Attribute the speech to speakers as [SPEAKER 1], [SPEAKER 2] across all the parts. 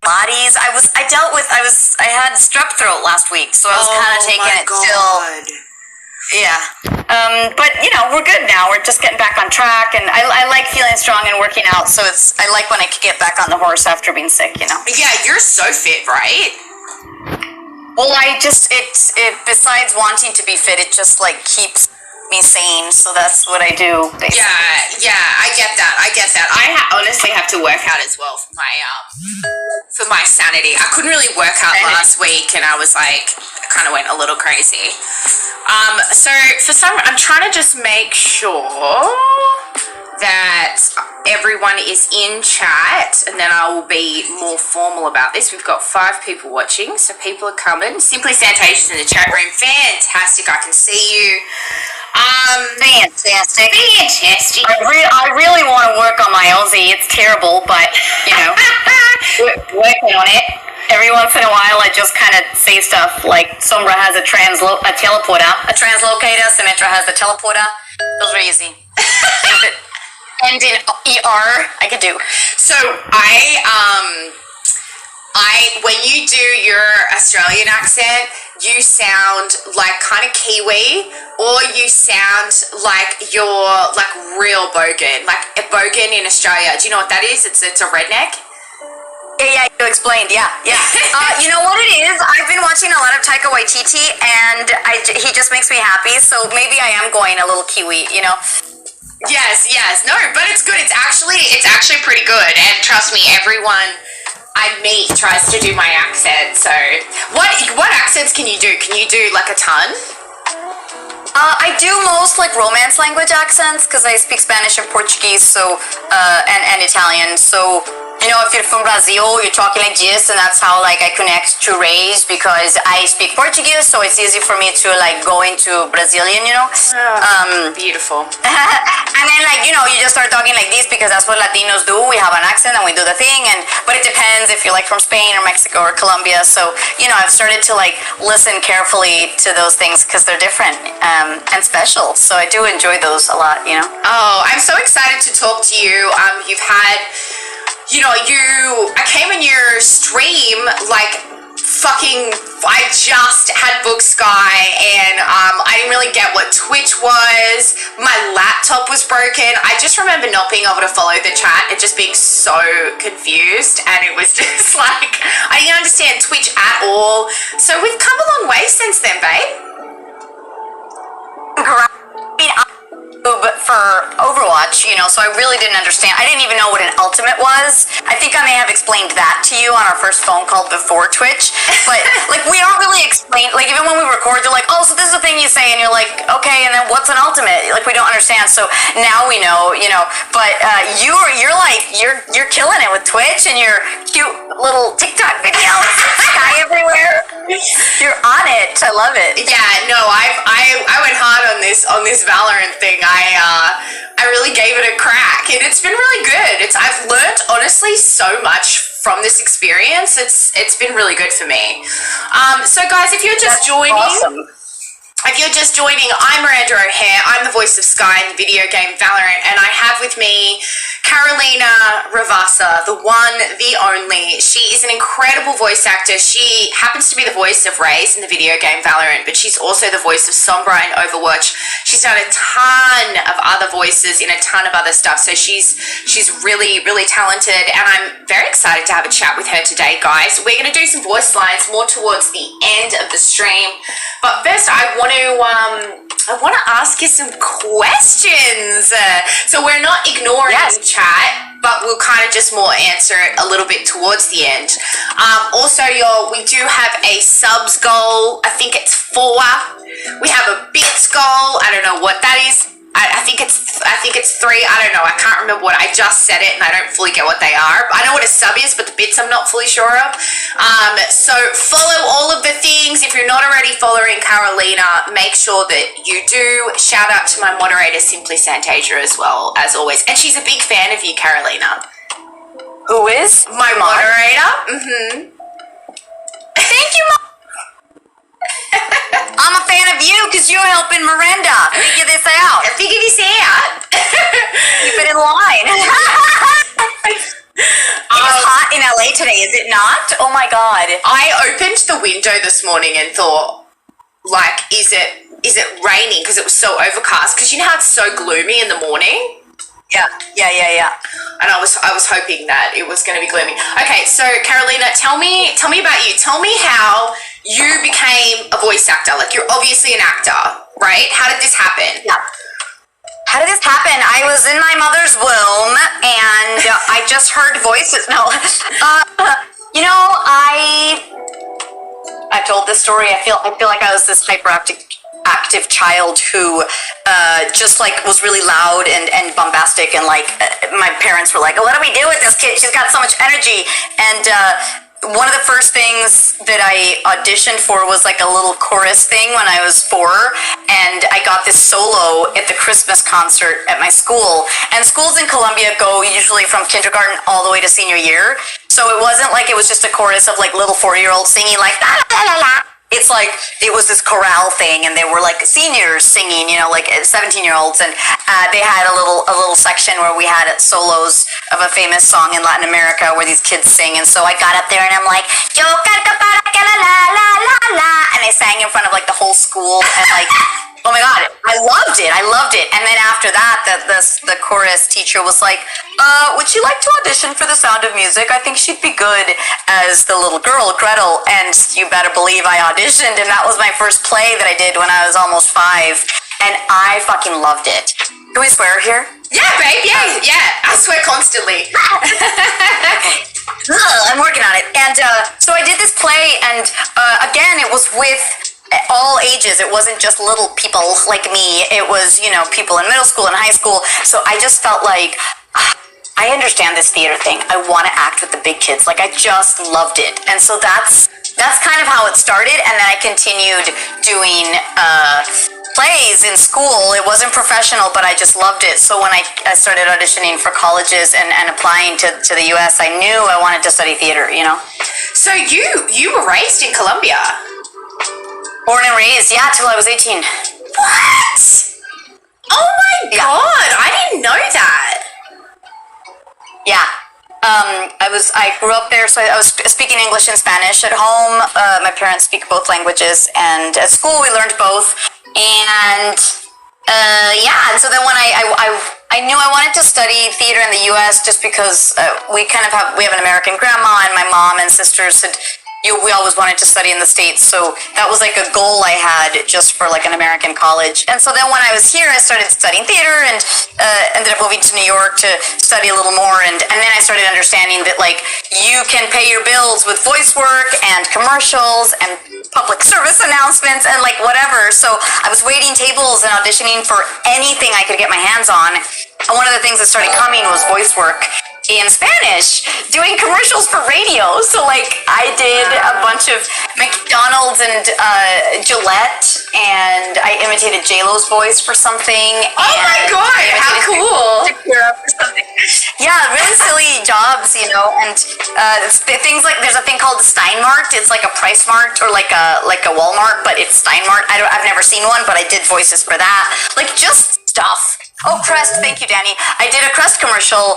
[SPEAKER 1] Pilates. I had strep throat last week, so I was kind of taking it still. Yeah. But we're good now. We're just getting back on track, and I like feeling strong and working out. So I like when I could get back on the horse after being sick.
[SPEAKER 2] Yeah, you're so fit, right?
[SPEAKER 1] Well, besides wanting to be fit, it just like keeps me sane. So that's what I do. Basically.
[SPEAKER 2] Yeah, I get that. I honestly have to work out as well for my sanity. I couldn't really work out last week, and I was like, kind of went a little crazy. So I'm trying to just make sure that everyone is in chat, and then I will be more formal about this. We've got 5 people watching, so people are coming. Simply Santasia's in the chat room. Fantastic, I can see you.
[SPEAKER 1] Fantastic. I really want to work on my Aussie. It's terrible, but working on it. Every once in a while, I just kind of say stuff like Sombra has a teleporter, Symmetra has a teleporter. Those are easy. And in ER, I could do.
[SPEAKER 2] So when you do your Australian accent, you sound like kind of Kiwi, or you sound like you're like real bogan, like a bogan in Australia. Do you know what that is? It's a redneck.
[SPEAKER 1] Yeah, you explained, yeah. You know what it is? I've been watching a lot of Taika Waititi, and he just makes me happy, so maybe I am going a little Kiwi,
[SPEAKER 2] Yes. No, but it's good. It's actually pretty good, and trust me, everyone I meet tries to do my accent, so... What accents can you do? Can you do, like, a ton?
[SPEAKER 1] I do most, like, Romance language accents, because I speak Spanish and Portuguese, so, and Italian, so... if you're from Brazil, you're talking like this, and that's how, like, I connect to Reis, because I speak Portuguese, so it's easy for me to, like, go into Brazilian,
[SPEAKER 2] Beautiful.
[SPEAKER 1] And then, like, you just start talking like this, because that's what Latinos do. We have an accent, and we do the thing, but it depends if you're, like, from Spain or Mexico or Colombia, so, I've started to, like, listen carefully to those things, because they're different, and special, so I do enjoy those a lot,
[SPEAKER 2] Oh, I'm so excited to talk to you. You've had... I came in your stream like I just had Book Sky, and I didn't really get what Twitch was. My laptop was broken. I just remember not being able to follow the chat and just being so confused, and it was just like, I didn't understand Twitch at all. So we've come a long way since then, babe.
[SPEAKER 1] For Overwatch, so I really didn't understand. I didn't even know what an ultimate was. I think I may have explained that to you on our first phone call before Twitch, but like we don't really explain, like even when we record, they're like, oh, so this is the thing you say, and you're like, okay, and then what's an ultimate? Like we don't understand, so now we know, but you're killing it with Twitch and your cute little TikTok videos, sky everywhere. You're on it. I love it.
[SPEAKER 2] Yeah, no, I went hard on this Valorant thing. I really gave it a crack, and it's been really good. I've learned honestly so much from this experience. It's been really good for me. So guys, if you're just joining,
[SPEAKER 1] awesome.
[SPEAKER 2] If you're just joining, I'm Miranda O'Hare. I'm the voice of Sky in the video game Valorant, and I have with me Carolina Ravassa, the one, the only. She is an incredible voice actor. She happens to be the voice of Reis in the video game Valorant, but she's also the voice of Sombra in Overwatch. She's done a ton of other voices in a ton of other stuff, so she's really, really talented, and I'm very excited to have a chat with her today, guys. We're going to do some voice lines more towards the end of the stream, but first I want to ask you some questions. So we're not ignoring chat, but we'll kind of just more answer it a little bit towards the end. Also, y'all, we do have a subs goal. I think it's 4. We have a bits goal. I don't know what that is. I think it's 3. I don't know. I can't remember what. I just said it and I don't fully get what they are. I know what a sub is, but the bits I'm not fully sure of. So follow all of the things. If you're not already following Carolina, make sure that you do. Shout out to my moderator, Simply Santasia, as well, as always. And she's a big fan of you, Carolina.
[SPEAKER 1] Who is?
[SPEAKER 2] My moderator.
[SPEAKER 1] Thank you, Mom. I'm a fan of you because you're helping Miranda figure this out.
[SPEAKER 2] Figure this out.
[SPEAKER 1] Keep it in line. It's hot in LA today, is it not? Oh my God.
[SPEAKER 2] I opened the window this morning and thought, like, is it raining? Because it was so overcast. Because you know how it's so gloomy in the morning?
[SPEAKER 1] Yeah.
[SPEAKER 2] And I was hoping that it was going to be gloomy. Okay, so Carolina, tell me about you. Tell me how you became a voice actor. Like, you're obviously an actor, right? How did this happen?
[SPEAKER 1] Yeah. How did this happen? I was in my mother's womb, and I just heard voices. No, you know, I've told this story. I feel like I was this hyperactive child who just like was really loud and bombastic, and like my parents were like, "What do we do with this kid? She's got so much energy." And one of the first things that I auditioned for was like a little chorus thing when I was 4, and I got this solo at the Christmas concert at my school. And schools in Colombia go usually from kindergarten all the way to senior year, so it wasn't like it was just a chorus of like little 4-year-olds singing like la la la la. It's like it was this chorale thing, and they were like seniors singing, you know, like 17-year-olds, and they had a little section where we had solos of a famous song in Latin America where these kids sing. And so I got up there and I'm like, yo, la la la la, and I sang in front of like the whole school, and like, oh my God, I loved it. And then after that, the chorus teacher was like, would you like to audition for The Sound of Music? I think she'd be good as the little girl, Gretel. And you better believe I auditioned, and that was my first play that I did when I was almost 5. And I fucking loved it. Can we swear here?
[SPEAKER 2] Yeah, babe, yeah. I swear constantly.
[SPEAKER 1] I'm working on it. And so I did this play, and again, it was with all ages. It wasn't just little people like me. It was, you know, people in middle school and high school. So I just felt like, I understand this theater thing. I want to act with the big kids. Like, I just loved it. And so that's kind of how it started. And then I continued doing plays in school. It wasn't professional, but I just loved it. So when I started auditioning for colleges and applying to the US, I knew I wanted to study theater, you know?
[SPEAKER 2] So you were raised in Colombia?
[SPEAKER 1] Born and raised, yeah, till I was 18.
[SPEAKER 2] What? Oh my God, I didn't know that.
[SPEAKER 1] Yeah. I grew up there, so I was speaking English and Spanish at home. My parents speak both languages, and at school we learned both. And and so then when I knew I wanted to study theater in the U.S. just because we have an American grandma, and my mom and sisters had. We always wanted to study in the States, so that was like a goal I had just for like an American college. And so then when I was here, I started studying theater, and ended up moving to New York to study a little more, and then I started understanding that like you can pay your bills with voice work and commercials and public service announcements and like whatever. So I was waiting tables and auditioning for anything I could get my hands on. And one of the things that started coming was voice work in Spanish, doing commercials for radio. So like I did a bunch of McDonald's and Gillette, and I imitated J-Lo's voice for something.
[SPEAKER 2] Oh my God, how cool.
[SPEAKER 1] Yeah, really silly jobs, you know. And things like, there's a thing called Steinmart. It's like a Price Mart or like a Walmart, but it's Steinmart. I've never seen one, but I did voices for that. Like just stuff. Oh, Crest, thank you, Danny. I did a Crest commercial,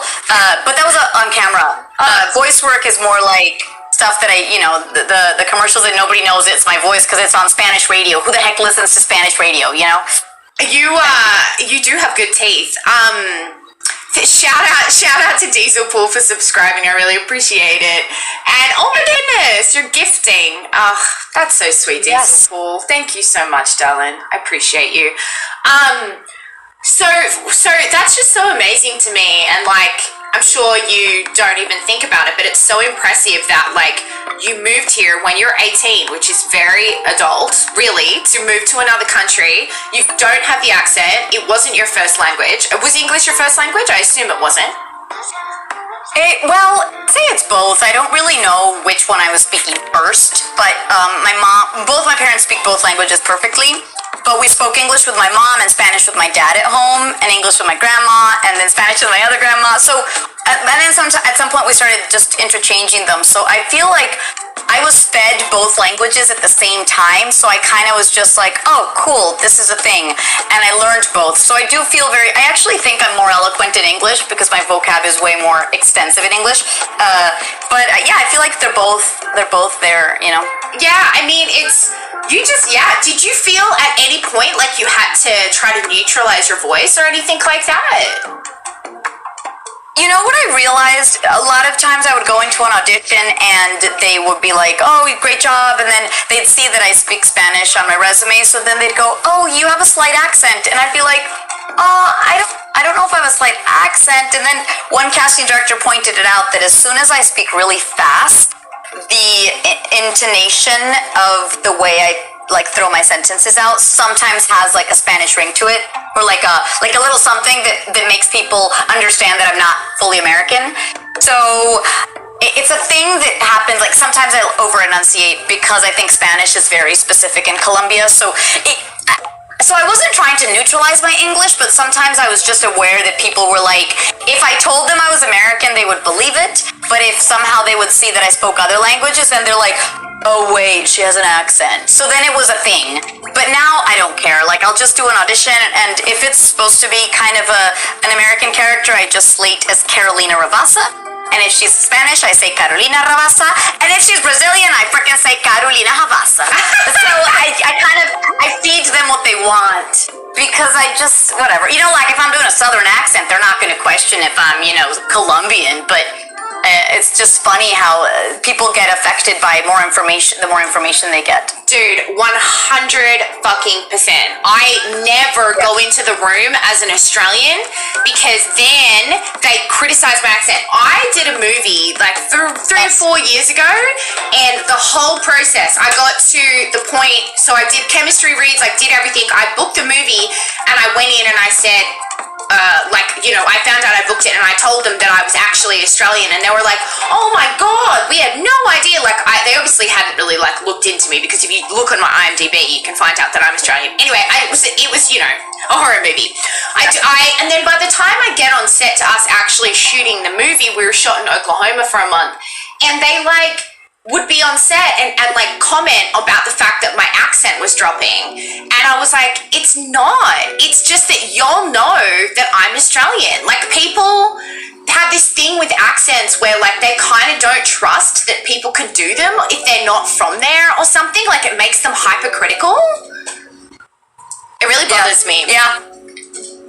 [SPEAKER 1] but that was on camera. Voice work is more like stuff that the commercials that nobody knows it's my voice because it's on Spanish radio. Who the heck listens to Spanish radio, you know?
[SPEAKER 2] You do have good teeth. Shout out to Diesel Pool for subscribing. I really appreciate it. And oh my goodness, you're gifting. Oh, that's so sweet, Diesel Pool. Thank you so much, darling. I appreciate you. So that's just so amazing to me, and like I'm sure you don't even think about it, but it's so impressive that like you moved here when you're 18, which is very adult, really, to move to another country. You don't have the accent. It wasn't your first language. Was English your first language? I assume it wasn't.
[SPEAKER 1] Well, say it's both. I don't really know which one I was speaking first, but both my parents speak both languages perfectly. But we spoke English with my mom and Spanish with my dad at home, and English with my grandma, and then Spanish with my other grandma. So, and then at some point we started just interchanging them. So I feel like I was fed both languages at the same time, so I kind of was just like, oh, cool, this is a thing. And I learned both. So I do feel I actually think I'm more eloquent in English because my vocab is way more extensive in English. But yeah, I feel like they're both there, you know?
[SPEAKER 2] Yeah, I mean, did you feel at any point like you had to try to neutralize your voice or anything like that?
[SPEAKER 1] You know what I realized? A lot of times I would go into an audition and they would be like, oh, great job. And then they'd see that I speak Spanish on my resume. So then they'd go, oh, you have a slight accent. And I'd be like, I don't know if I have a slight accent. And then one casting director pointed it out that as soon as I speak really fast, the intonation of the way I throw my sentences out sometimes has like a Spanish ring to it, or like a little something that makes people understand that I'm not fully American. So it's a thing that happens. Like sometimes I over enunciate because I think Spanish is very specific in Colombia. So I wasn't trying to neutralize my English, but sometimes I was just aware that people were like, if I told them I was American, they would believe it. But if somehow they would see that I spoke other languages, then they're like, oh wait, she has an accent. So then it was a thing. But now I don't care. Like I'll just do an audition, and if it's supposed to be kind of an American character, I just slate as Carolina Ravassa. And if she's Spanish, I say Carolina Ravassa. And if she's Brazilian, I freaking say Carolina Ravassa. So I feed them what they want. Because I just, whatever. You know, like if I'm doing a Southern accent, they're not going to question if I'm, Colombian. But it's just funny how people get affected by the more information they get.
[SPEAKER 2] Dude, 100 fucking %. I never go into the room as an Australian because then they criticize my accent. I did a movie like 3 or 4 years ago, and the whole process, I got to the point, so I did chemistry reads, I did everything. I booked the movie, and I went in and I said, I found out I booked it, and I told them that I was actually Australian, and they were like, oh my god, we had no idea. They obviously hadn't really looked into me, because if you look on my IMDb, you can find out that I'm Australian. Anyway, it was a horror movie. And then by the time I get on set to us actually shooting the movie, we were shot in Oklahoma for a month, and they would be on set and comment about the fact that my accent was dropping. And I was like, it's not. It's just that y'all know that I'm Australian. Like, people have this thing with accents where they kind of don't trust that people can do them if they're not from there or something. Like, it makes them hypercritical. It really bothers me.
[SPEAKER 1] Yeah.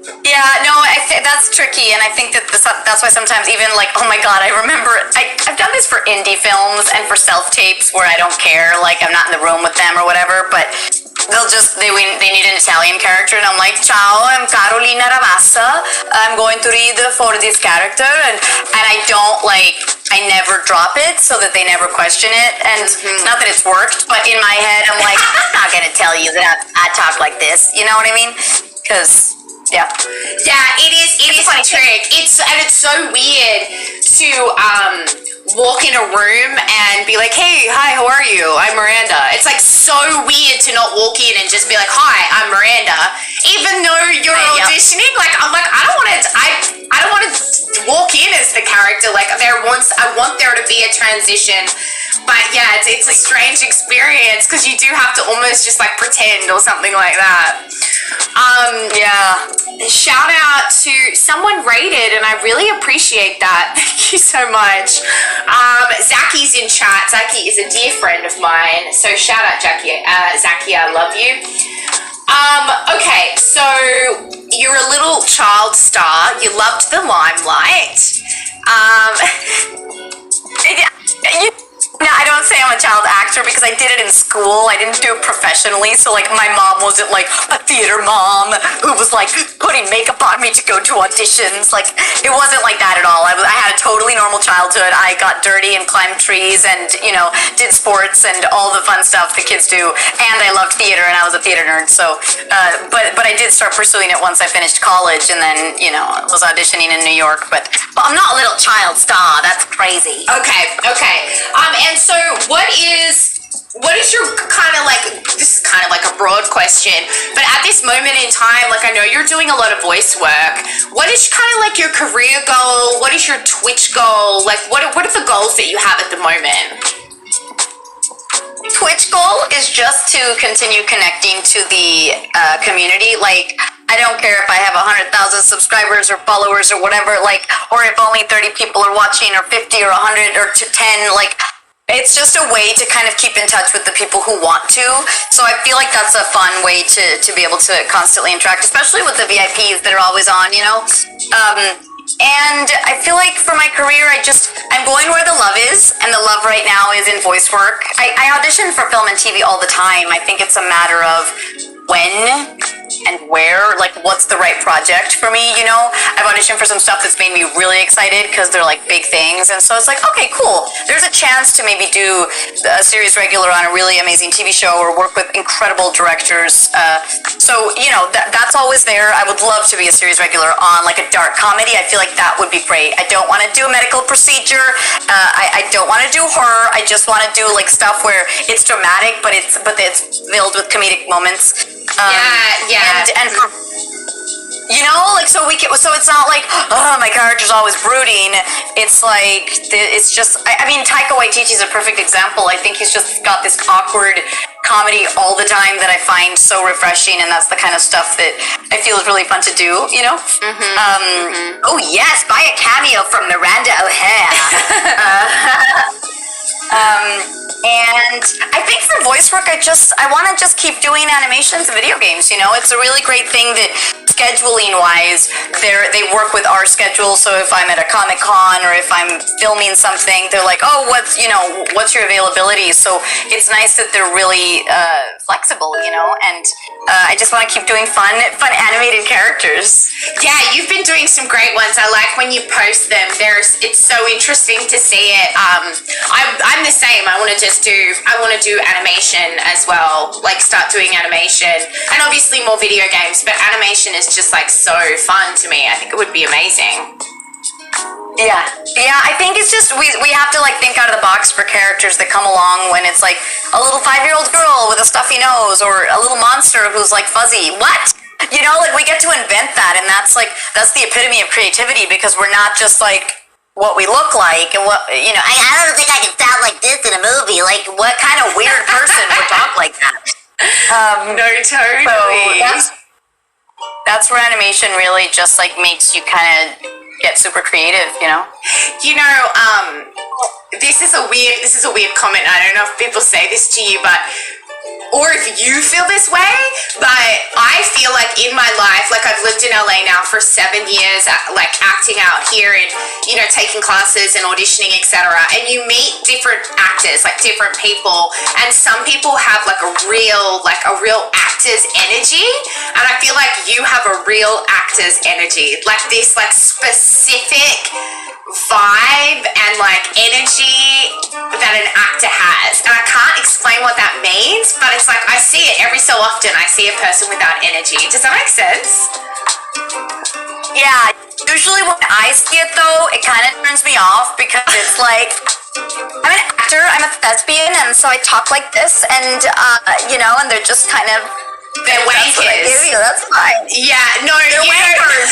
[SPEAKER 1] Yeah, no, that's tricky, and I think that's why sometimes even oh my god, I remember I've done this for indie films and for self-tapes where I don't care, I'm not in the room with them or whatever, but they need an Italian character, and I'm like, ciao, I'm Carolina Ravassa, I'm going to read for this character, and I don't I never drop it so that they never question it, and not that it's worked, but in my head I'm like, I'm not gonna tell you that I talk like this, you know what I mean? Because yeah,
[SPEAKER 2] it is a trick. It's so weird to walk in a room and be like, hey, hi, how are you? I'm Miranda. It's so weird to not walk in and just be like, hi, I'm Miranda, even though you're auditioning. I'm like, I don't want to walk in as the character. I want there to be a transition. But yeah, it's a strange experience because you do have to almost just pretend or something like that. Shout out to someone rated, and I really appreciate that. Thank you so much. Zaki's in chat. Zaki is a dear friend of mine, so shout out Zaki, I love you. Okay, so you're a little child star. You loved the limelight.
[SPEAKER 1] No, I don't say I'm a child actor because I did it in school. I didn't do it professionally. So, my mom wasn't a theater mom who was putting makeup on me to go to auditions. It wasn't like that at all. I had a totally normal childhood. I got dirty and climbed trees and, did sports and all the fun stuff the kids do. And I loved theater, and I was a theater nerd. So, but I did start pursuing it once I finished college, and then, was auditioning in New York. But I'm not a little child star. That's crazy.
[SPEAKER 2] Okay. And so what is your this is kind of a broad question, but at this moment in time, I know you're doing a lot of voice work. What is kind of your career goal? What is your Twitch goal? What are the goals that you have at the moment?
[SPEAKER 1] is just to continue connecting to the community. Like, I don't care if I have 100,000 subscribers or followers or whatever, like, or if only 30 people are watching or 50 or 100 or 10, like, it's just a way to kind of keep in touch with the people who want to. So I feel like that's a fun way to be able to constantly interact, especially with the VIPs that are always on, you know? And I feel like for my career, I'm going where the love is, and the love right now is in voice work. I audition for film and TV all the time. I think it's a matter of when and where, like, what's the right project for me, you know? I've auditioned for some stuff that's made me really excited because they're, like, big things, and so it's like, okay, cool. There's a chance to maybe do a series regular on a really amazing TV show or work with incredible directors. So, you know, that's always there. I would love to be a series regular on, like, a dark comedy. I feel like that would be great. I don't want to do a medical procedure. I don't want to do horror. I just want to do, like, stuff where it's dramatic, but it's filled with comedic moments. And for, you know, like, so it's not like, oh, my character's always brooding. It's like, it's just, I mean, Taika Waititi's a perfect example. I think he's just got this awkward comedy all the time that I find so refreshing, and that's the kind of stuff that I feel is really fun to do, you know? Oh, yes, buy a cameo from Miranda and I think for voice work, I want to just keep doing animations and video games, you know? It's a really great thing that scheduling-wise, they work with our schedule, so if I'm at a Comic-Con or if I'm filming something, they're like, oh, what's your availability? So it's nice that they're really flexible, you know? And I just want to keep doing fun animated characters.
[SPEAKER 2] Yeah, you've been doing some great ones. I like when you post them. It's so interesting to see it. I'm the same. I want to do animation as well, like start doing animation, and obviously more video games, but animation is just like so fun to me. I think it would be amazing.
[SPEAKER 1] Yeah, I think it's just we have to like think out of the box for characters that come along when it's like a little 5-year-old girl with a stuffy nose or a little monster who's like fuzzy. What? You know, like we get to invent that, and that's the epitome of creativity, because we're not just like what we look like and what, you know, I don't think I can sound like this in a movie. Like, what kind of weird person would talk like that?
[SPEAKER 2] No, totally.
[SPEAKER 1] So that's where animation really just like makes you kind of get super creative, you know?
[SPEAKER 2] You know, this is a weird comment. I don't know if people say this to you, but or if you feel this way, but I feel like in my life, like I've lived in LA now for 7 years, like acting out here and, you know, taking classes and auditioning, etc. And you meet different actors, like different people, and some people have like a real actor's energy, and I feel like you have a real actor's energy, like this like specific vibe and like energy that an actor has, and I can't explain what that means, but it's like I see it every so often. I see a person without energy. Does that make sense?
[SPEAKER 1] Yeah, usually when I see it though, it kind of turns me off, because it's like, I'm an actor, I'm a thespian, and so I talk like this, and you know, and they're just kind of,
[SPEAKER 2] they're wankers.
[SPEAKER 1] That's fine.
[SPEAKER 2] Yeah, no,
[SPEAKER 1] they're wankers.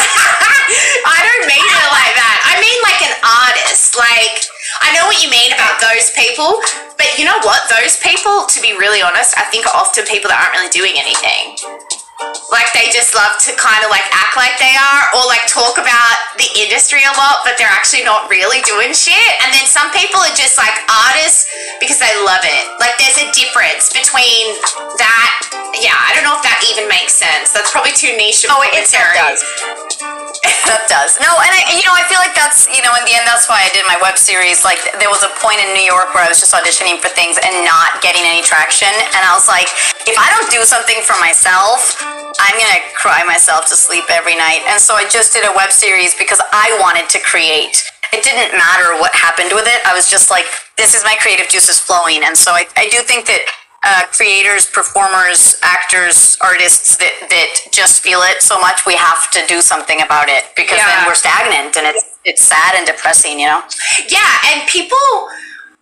[SPEAKER 2] I don't mean it like that. I mean like an artist. Like, I know what you mean about those people, but you know what? Those people, to be really honest, I think are often people that aren't really doing anything. Like, they just love to kind of like act like they are, or like talk about the industry a lot, but they're actually not really doing shit. And then some people are just like artists because they love it. Like, there's a difference between that. Yeah, I don't know if that even makes sense. That's probably too niche of commentary.
[SPEAKER 1] It does. That does. No, and I feel like that's, you know, in the end, that's why I did my web series. Like, there was a point in New York where I was just auditioning for things and not getting any traction, and I was like, if I don't do something for myself, I'm gonna cry myself to sleep every night. And so I just did a web series because I wanted to create. It didn't matter what happened with it. I was just like, this is my creative juices flowing. And so I do think that creators, performers, actors, artists that just feel it so much, we have to do something about it, because then we're stagnant, and it's sad and depressing, you know?
[SPEAKER 2] Yeah, and people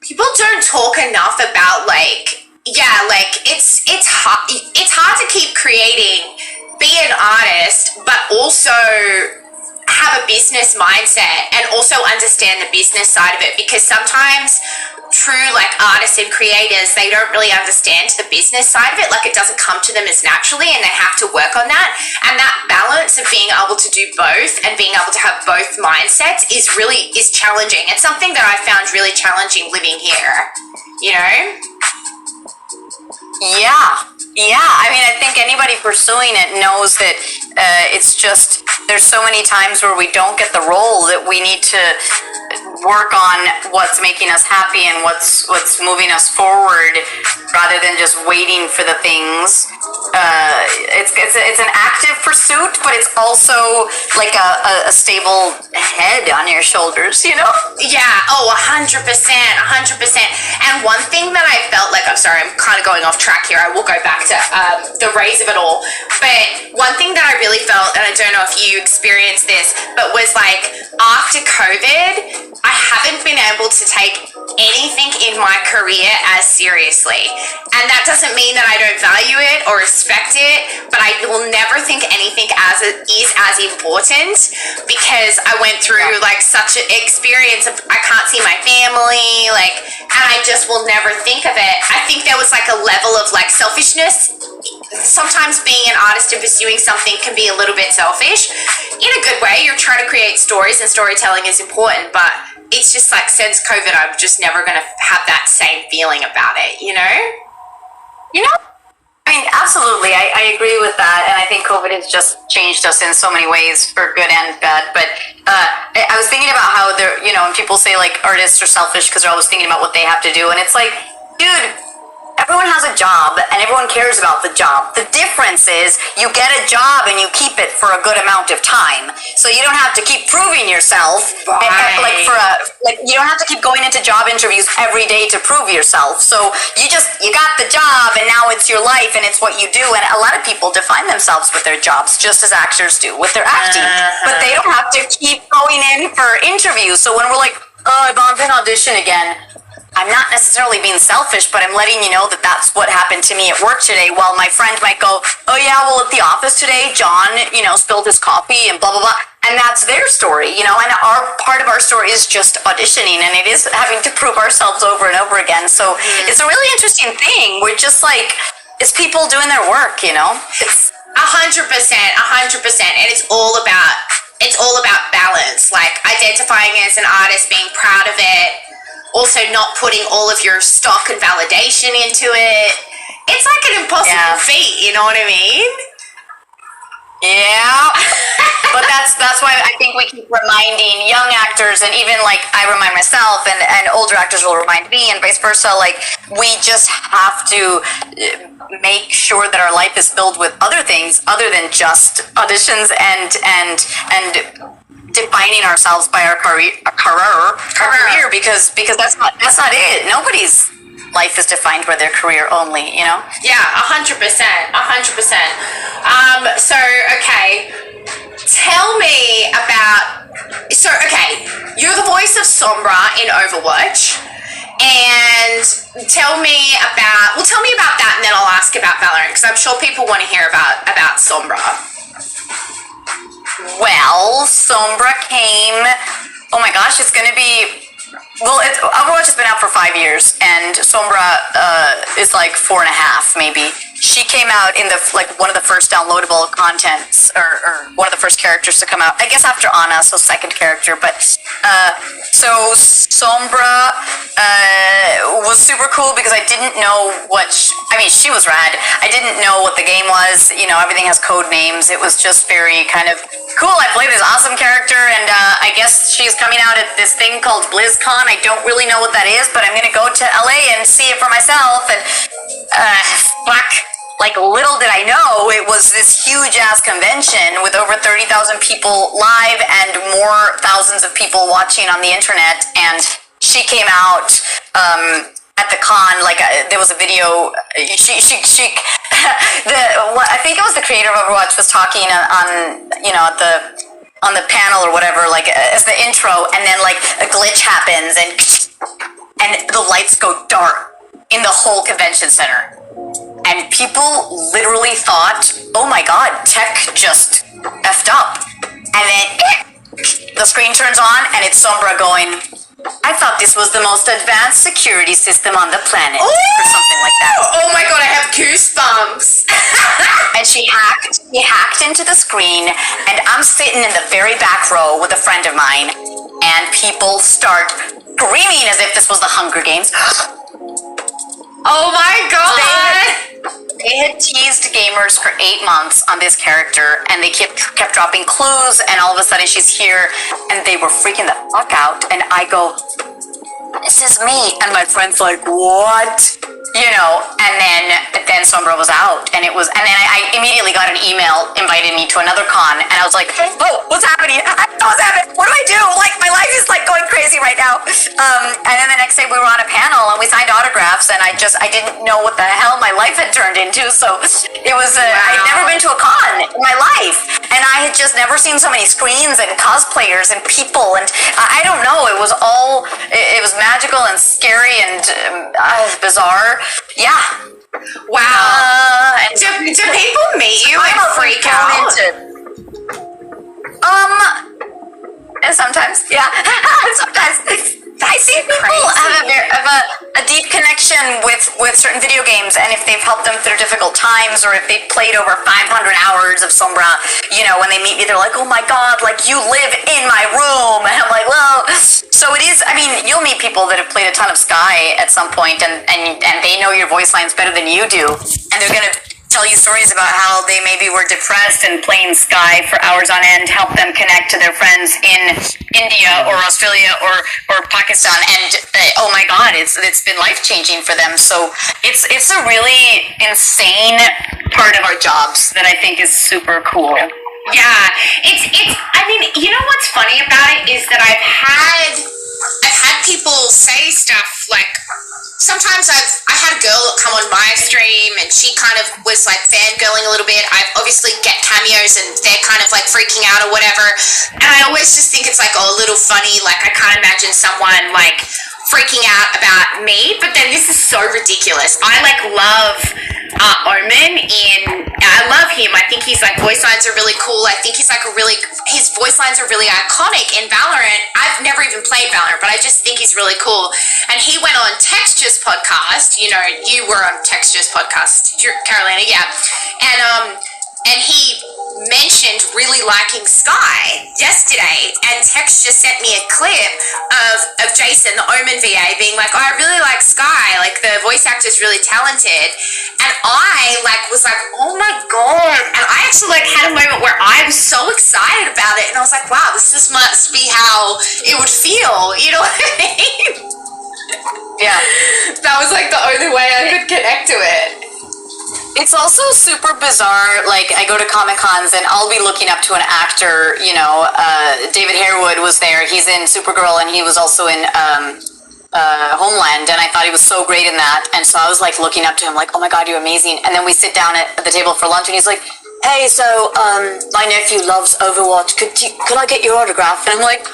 [SPEAKER 2] don't talk enough about like, it's hard to keep creating, be an artist, but also have a business mindset and also understand the business side of it, because sometimes true like artists and creators, they don't really understand the business side of it. Like, it doesn't come to them as naturally, and they have to work on that. And that balance of being able to do both and being able to have both mindsets is challenging. It's something that I found really challenging living here, you know?
[SPEAKER 1] Yeah, I mean, I think anybody pursuing it knows that it's just, there's so many times where we don't get the role that we need to work on what's making us happy and what's moving us forward, rather than just waiting for the things. It's an active pursuit, but it's also like a stable head on your shoulders, you know?
[SPEAKER 2] Yeah, 100%. And one thing that I felt like, I'm sorry, I'm kind of going off track here. I will go back to the raise of it all. But one thing that I really felt, and I don't know if you experienced this, but was like, after COVID, I haven't been able to take anything in my career as seriously. And that doesn't mean that I don't value it or respect it, but I will never think anything as it is as important, because I went through like such an experience of, I can't see my family, like, and I just will never think of it. I think there was like a level of like selfishness. Sometimes being an artist and pursuing something can be a little bit selfish in a good way. You're trying to create stories, and storytelling is important, but it's just like, since COVID, I'm just never going to have that same feeling about it, you know?
[SPEAKER 1] I mean, absolutely. I agree with that. And I think COVID has just changed us in so many ways, for good and bad. But I was thinking about how they're, you know, when people say like artists are selfish because they're always thinking about what they have to do. And it's like, dude, everyone has a job and everyone cares about the job. The difference is you get a job and you keep it for a good amount of time. So you don't have to keep proving yourself.
[SPEAKER 2] Right.
[SPEAKER 1] And you don't have to keep going into job interviews every day to prove yourself. So you got the job, and now it's your life and it's what you do. And a lot of people define themselves with their jobs, just as actors do with their acting. But they don't have to keep going in for interviews. So when we're like, oh, I'm going to audition again, I'm not necessarily being selfish, but I'm letting you know that that's what happened to me at work today, while my friend might go, oh yeah, well at the office today, John, you know, spilled his coffee and blah, blah, blah. And that's their story, you know, and part of our story is just auditioning, and it is having to prove ourselves over and over again. So it's a really interesting thing. We're just like, it's people doing their work, you know? It's
[SPEAKER 2] 100%. And it's all about balance, like identifying as an artist, being proud of it, also not putting all of your stock and validation into it. It's like an impossible feat, you know what I mean?
[SPEAKER 1] Yeah. But that's why I think we keep reminding young actors, and even like I remind myself, and older actors will remind me, and vice versa. Like, we just have to make sure that our life is filled with other things other than just auditions and defining ourselves by our career, because that's not it. Nobody's life is defined by their career only, you know?
[SPEAKER 2] Yeah, 100%. So, okay, tell me about, you're the voice of Sombra in Overwatch, and tell me about that, and then I'll ask about Valorant, because I'm sure people want to hear about Sombra.
[SPEAKER 1] Well, Sombra came, oh my gosh, it's gonna be, Overwatch has been out for 5 years, and Sombra is like 4.5 maybe. She came out in one of the first downloadable contents, or one of the first characters to come out, I guess after Ana, so second character. But so Sombra was super cool because I didn't know she was rad. I didn't know what the game was. You know, everything has code names. It was just very kind of cool. I played this awesome character, and I guess she's coming out at this thing called BlizzCon. I don't really know what that is, but I'm gonna go to LA and see it for myself. And like, little did I know, it was this huge-ass convention with over 30,000 people live and more thousands of people watching on the internet. And she came out at the con, there was a video, I think it was the creator of Overwatch was talking on the panel or whatever, as the intro, and then a glitch happens and the lights go dark in the whole convention center. And people literally thought, oh my god, tech just effed up. And then the screen turns on, and it's Sombra going, I thought this was the most advanced security system on the planet, or something like that.
[SPEAKER 2] Oh my god, I have goosebumps.
[SPEAKER 1] And she hacked into the screen, and I'm sitting in the very back row with a friend of mine, and people start screaming as if this was the Hunger Games.
[SPEAKER 2] Oh my god!
[SPEAKER 1] They had teased gamers for 8 months on this character, and they kept dropping clues, and all of a sudden she's here, and they were freaking the fuck out, and I go, this is me, and my friend's like, what? You know, and then Sombra was out, and then I immediately got an email inviting me to another con, and I was like, oh, what's happening? What's happening? What do I do? Like, my life is like going crazy right now. And then the next day we were on a panel, and we signed autographs, and I didn't know what the hell my life had turned into, so it was, I'd never been to a con in my life, and I had just never seen so many screens and cosplayers and people, and I don't know, it was magical and scary and bizarre. Yeah.
[SPEAKER 2] Wow. Do people meet you and freak out?
[SPEAKER 1] Sometimes, yeah. Sometimes. I see people have a deep connection with certain video games, and if they've helped them through difficult times, or if they've played over 500 hours of Sombra, you know, when they meet me, they're like, oh my god, like, you live in my room, and I'm like, well, so it is, I mean, you'll meet people that have played a ton of Sky at some point, and they know your voice lines better than you do, and they're gonna tell you stories about how they maybe were depressed and playing Sky for hours on end helped them connect to their friends in India or Australia or Pakistan, and oh my god, it's been life-changing for them. So it's a really insane part of our jobs that I think is super cool.
[SPEAKER 2] Yeah, it's I mean, you know what's funny about it is that I've had people say stuff like, sometimes I had a girl come on my stream and she kind of was like fangirling a little bit. I obviously get cameos and they're kind of like freaking out or whatever. And I always just think it's like, oh, a little funny. Like, I can't imagine someone like freaking out about me, but then this is so ridiculous. I like love Omen I love him. I think his like voice lines are really cool. I think he's like his voice lines are really iconic in Valorant. I've never even played Valorant, but I just think he's really cool. And he went on Texture's podcast. You know, you were on Texture's podcast, Carolina, yeah. And he mentioned really liking Sky yesterday, and Texture sent me a clip of Jason, the Omen VA, being like, oh, I really like Sky, like the voice actor's really talented. And I like was like, oh my god. And I actually like had a moment where I was so excited about it, and I was like, wow, this must be how it would feel, you know what I mean?
[SPEAKER 1] Yeah.
[SPEAKER 2] That was like the only way I could connect to it.
[SPEAKER 1] It's also super bizarre, like, I go to Comic-Cons and I'll be looking up to an actor, you know, David Harewood was there, he's in Supergirl, and he was also in Homeland, and I thought he was so great in that, and so I was, like, looking up to him, like, oh my god, you're amazing, and then we sit down at the table for lunch, and he's like, hey, so, my nephew loves Overwatch, could I get your autograph? And I'm like,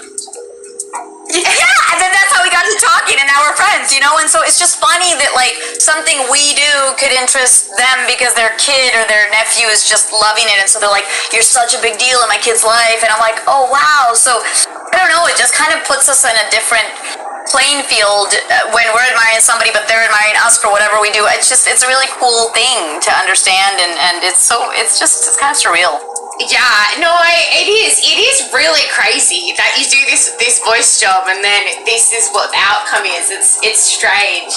[SPEAKER 1] yeah, and then that's how we got to talking, and now we're friends, you know. And so it's just funny that like something we do could interest them because their kid or their nephew is just loving it, and so they're like, you're such a big deal in my kid's life, and I'm like, oh wow. So I don't know, it just kind of puts us in a different playing field when we're admiring somebody but they're admiring us for whatever we do. It's a really cool thing to understand, and it's kind of surreal.
[SPEAKER 2] Yeah, no, it is really crazy that you do this voice job and then this is what the outcome is. It's strange.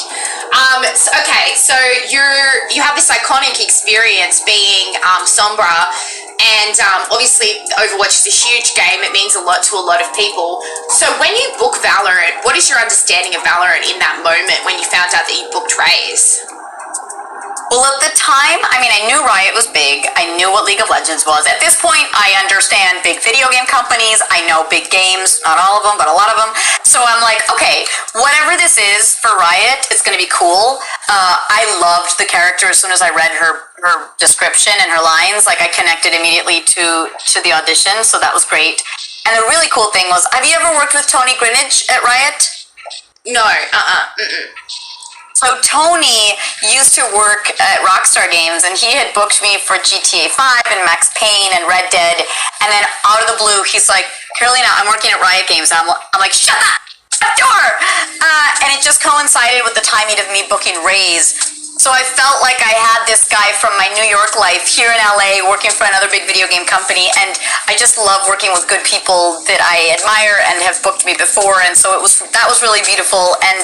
[SPEAKER 2] So you have this iconic experience being Sombra, and obviously Overwatch is a huge game. It means a lot to a lot of people. So when you book Valorant, what is your understanding of Valorant in that moment when you found out that you booked Raze?
[SPEAKER 1] Well, at the time, I mean, I knew Riot was big. I knew what League of Legends was. At this point, I understand big video game companies. I know big games, not all of them, but a lot of them. So I'm like, okay, whatever this is for Riot, it's going to be cool. I loved the character as soon as I read her description and her lines. Like, I connected immediately to the audition, so that was great. And the really cool thing was, have you ever worked with Tony Greenidge at Riot?
[SPEAKER 2] No,
[SPEAKER 1] So Tony used to work at Rockstar Games, and he had booked me for GTA 5 and Max Payne and Red Dead. And then out of the blue, he's like, Carolina, I'm working at Riot Games. And I'm like, shut the door! And it just coincided with the timing of me booking Raze. So I felt like I had this guy from my New York life here in LA working for another big video game company, and I just love working with good people that I admire and have booked me before, and so that was really beautiful. And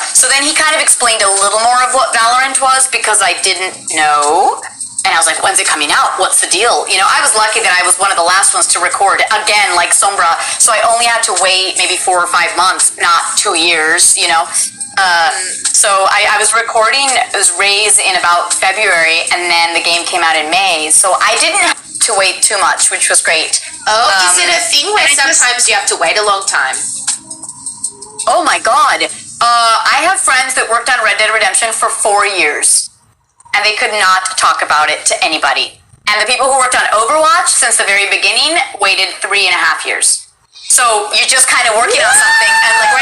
[SPEAKER 1] so then he kind of explained a little more of what Valorant was, because I didn't know. And I was like, when's it coming out? What's the deal? You know, I was lucky that I was one of the last ones to record, again, like Sombra, so I only had to wait maybe 4 or 5 months, not 2 years, you know. So I was recording, it was Raze in about February, and then the game came out in May, so I didn't have to wait too much, which was great.
[SPEAKER 2] Oh, is it a thing where sometimes you have to wait a long time?
[SPEAKER 1] Oh my god. I have friends that worked on Red Dead Redemption for 4 years, and they could not talk about it to anybody. And the people who worked on Overwatch since the very beginning waited 3.5 years. So you're just kind of working on something, and like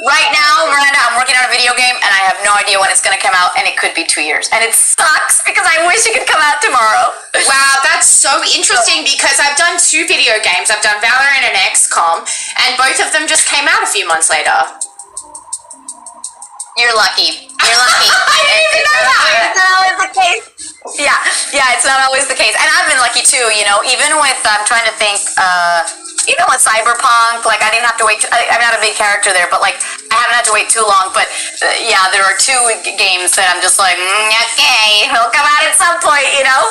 [SPEAKER 1] right now, Miranda, I'm working on a video game, and I have no idea when it's going to come out, and it could be 2 years. And it sucks, because I wish it could come out tomorrow.
[SPEAKER 2] Wow, that's so interesting, because I've done 2 video games. I've done Valorant and XCOM, and both of them just came out a few months later.
[SPEAKER 1] You're lucky. You're lucky.
[SPEAKER 2] I didn't even know that.
[SPEAKER 1] It's not always the case. Yeah, it's not always the case. And I've been lucky too, you know, even with, I'm trying to think, even with Cyberpunk, like I didn't have to wait, I'm not a big character there, but like I haven't had to wait too long, but yeah, there are 2 games that I'm just like, okay, it'll come out at some point, you know?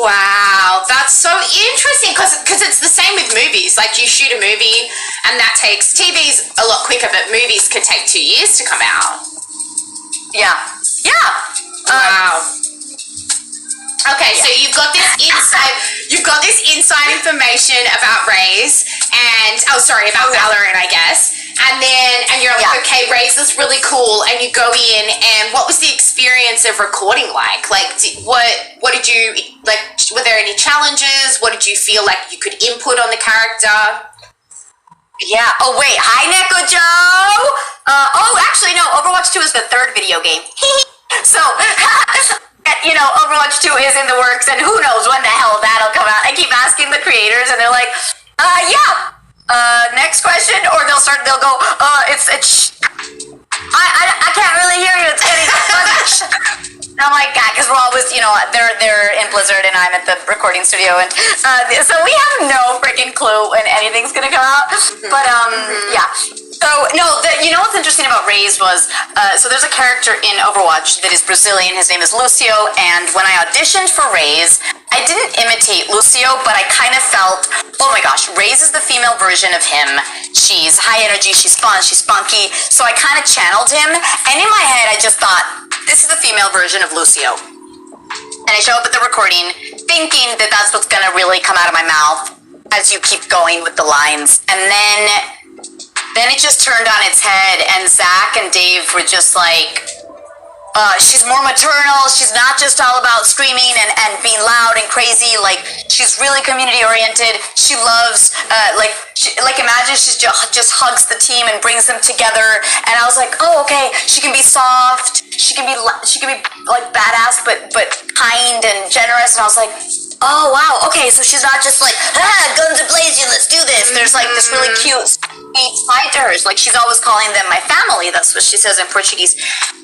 [SPEAKER 2] Wow, that's so interesting, because it's the same with movies. Like you shoot a movie and that takes, TV's a lot quicker, but movies could take 2 years to come out.
[SPEAKER 1] Yeah.
[SPEAKER 2] Wow. Okay, so you've got this inside information about Raze and about Valorant, I guess. And you're like, okay, Raze is really cool, and you go in, and what was the experience of recording like? Like, what did you like? Were there any challenges? What did you feel like you could input on the character?
[SPEAKER 1] Yeah. Oh wait, hi Neko Joe. Actually no, Overwatch 2 is the 3rd video game. So. You know, Overwatch 2 is in the works, and who knows when the hell that'll come out. I keep asking the creators, and they're like, next question, or they'll go, I can't really hear you, it's getting funny. I'm like, God, because we're always, you know, they're in Blizzard, and I'm at the recording studio, and so we have no freaking clue when anything's gonna come out, but, yeah. So, no, you know what's interesting about Raze was, so there's a character in Overwatch that is Brazilian, his name is Lucio, and when I auditioned for Raze, I didn't imitate Lucio, but I kind of felt, oh my gosh, Raze is the female version of him. She's high energy, she's fun, she's spunky, so I kind of channeled him, and in my head I just thought, this is the female version of Lucio. And I show up at the recording thinking that that's what's gonna really come out of my mouth as you keep going with the lines, and then it just turned on its head, and Zach and Dave were just like, she's more maternal, she's not just all about screaming and being loud and crazy, like, she's really community-oriented, she loves, imagine she just hugs the team and brings them together, and I was like, oh, okay, she can be soft, she can be like, badass, but kind and generous, and I was like, oh, wow, okay, so she's not just like, guns a-blazing, let's do this. There's like this really cute, sweet side to her. Like, she's always calling them my family. That's what she says in Portuguese.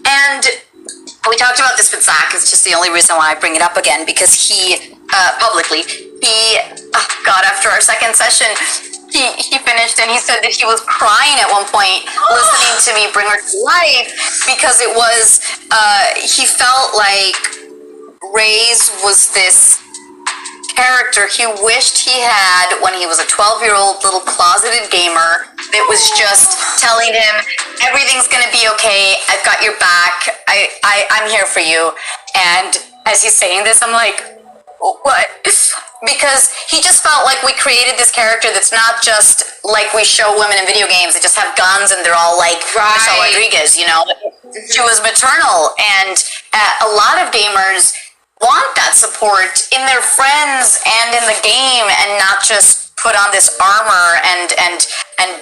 [SPEAKER 1] And we talked about this with Zach. It's just the only reason why I bring it up again, because he, publicly, after our second session, he finished and he said that he was crying at one point listening to me bring her to life, because it was, he felt like Raze was this character he wished he had when he was a 12-year-old little closeted gamer that was just telling him everything's gonna be okay, I've got your back, I'm here for you. And as he's saying this, I'm like, what? Because he just felt like we created this character that's not just like we show women in video games that just have guns and they're all like Michelle Rodriguez, you know? She was maternal, and a lot of gamers want that support in their friends and in the game, and not just put on this armor and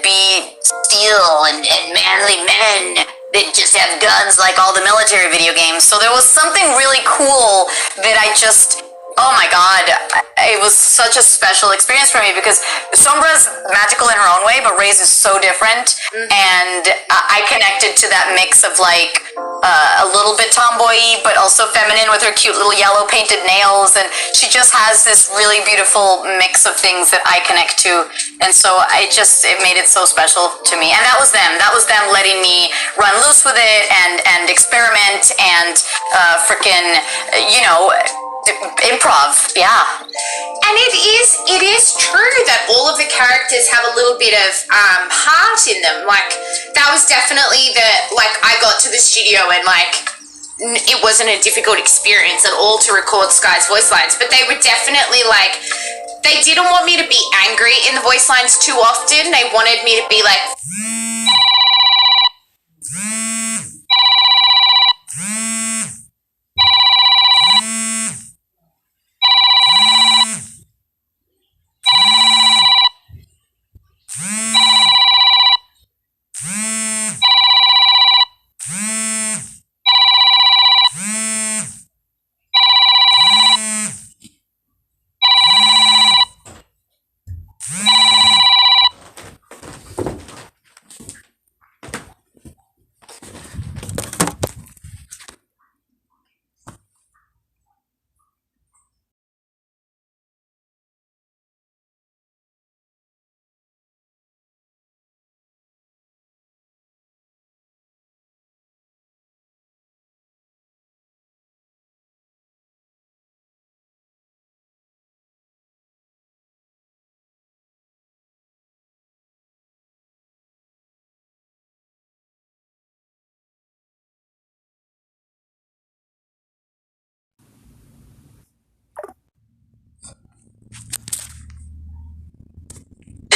[SPEAKER 1] be steel and manly men didn't just have guns like all the military video games. So there was something really cool that I just, oh my god, it was such a special experience for me because Sombra's magical in her own way, but Ray's is so different. And I connected to that mix of like a little bit tomboy, but also feminine with her cute little yellow painted nails. And she just has this really beautiful mix of things that I connect to. And so it made it so special to me. And that was them. That was them letting me run loose with it and experiment and freaking, improv. Yeah.
[SPEAKER 2] And it is true that all of the characters have a little bit of heart in them. Like, that was definitely I got to the studio and it wasn't a difficult experience at all to record Sky's voice lines, but they were definitely they didn't want me to be angry in the voice lines too often. They wanted me to be like,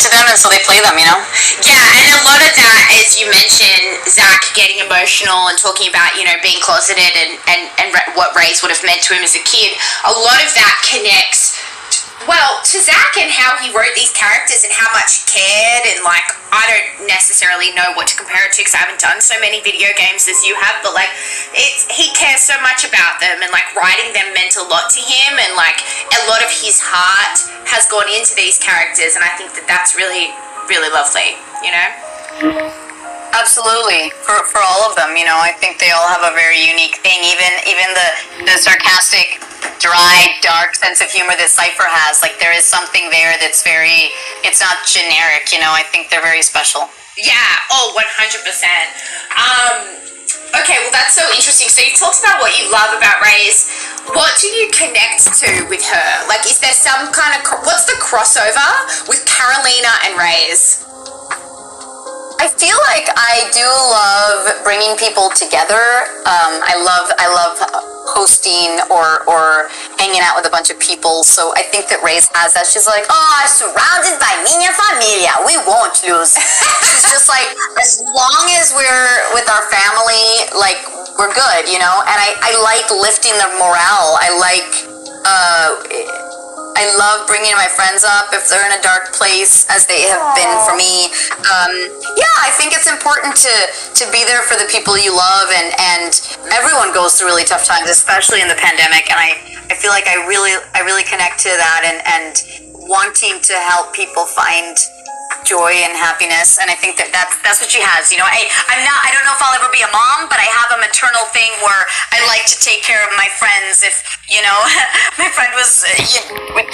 [SPEAKER 1] to them, and so they play them,
[SPEAKER 2] Yeah, and a lot of that, as you mentioned, Zach getting emotional and talking about, being closeted and what Ray's would have meant to him as a kid, a lot of that connects, to Zach and how he wrote these characters and how much he cared, and, I don't necessarily know what to compare it to because I haven't done so many video games as you have, but, he cares so much about them, and, writing them meant a lot to him, and, a lot of his heart has gone into these characters, and I think that that's really, really lovely,
[SPEAKER 1] Absolutely, for all of them, I think they all have a very unique thing. Even the sarcastic, dry, dark sense of humor that Cypher has, there is something there that's it's not generic. I think they're very special.
[SPEAKER 2] Yeah. Oh, 100%. Okay, well, that's so interesting. So you talked about what you love about Ray's. What do you connect to with her? Is there some kind of what's the crossover with Carolina and Ray's?
[SPEAKER 1] I feel like I do love bringing people together. I love hosting or hanging out with a bunch of people. So I think that Ray's has that. She's like, oh, surrounded by minha familia, we won't lose. She's just as long as we're with our family, we're good, And I like lifting the morale. I love bringing my friends up if they're in a dark place, as they have been for me. I think it's important to be there for the people you love, and everyone goes through really tough times, especially in the pandemic. And I feel like I really connect to that and wanting to help people find joy and happiness, and I think that's what she has. I don't know if I'll ever be a mom, but I have a maternal thing where I like to take care of my friends. If my friend was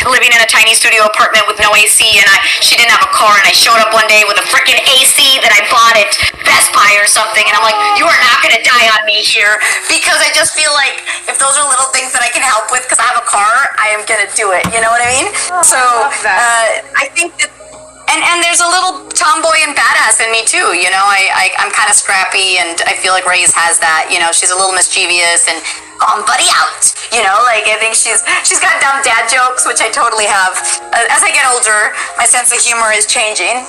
[SPEAKER 1] living in a tiny studio apartment with no AC, and she didn't have a car, and I showed up one day with a freaking AC that I bought at Best Buy or something, and I'm like, you are not going to die on me here, because I just feel like if those are little things that I can help with because I have a car, I am going to do it. You know what I mean? I think that. And there's a little tomboy and badass in me too, I'm kind of scrappy, and I feel like Ray's has that, she's a little mischievous and buddy out, I think she's got dumb dad jokes, which I totally have. As I get older, my sense of humor is changing,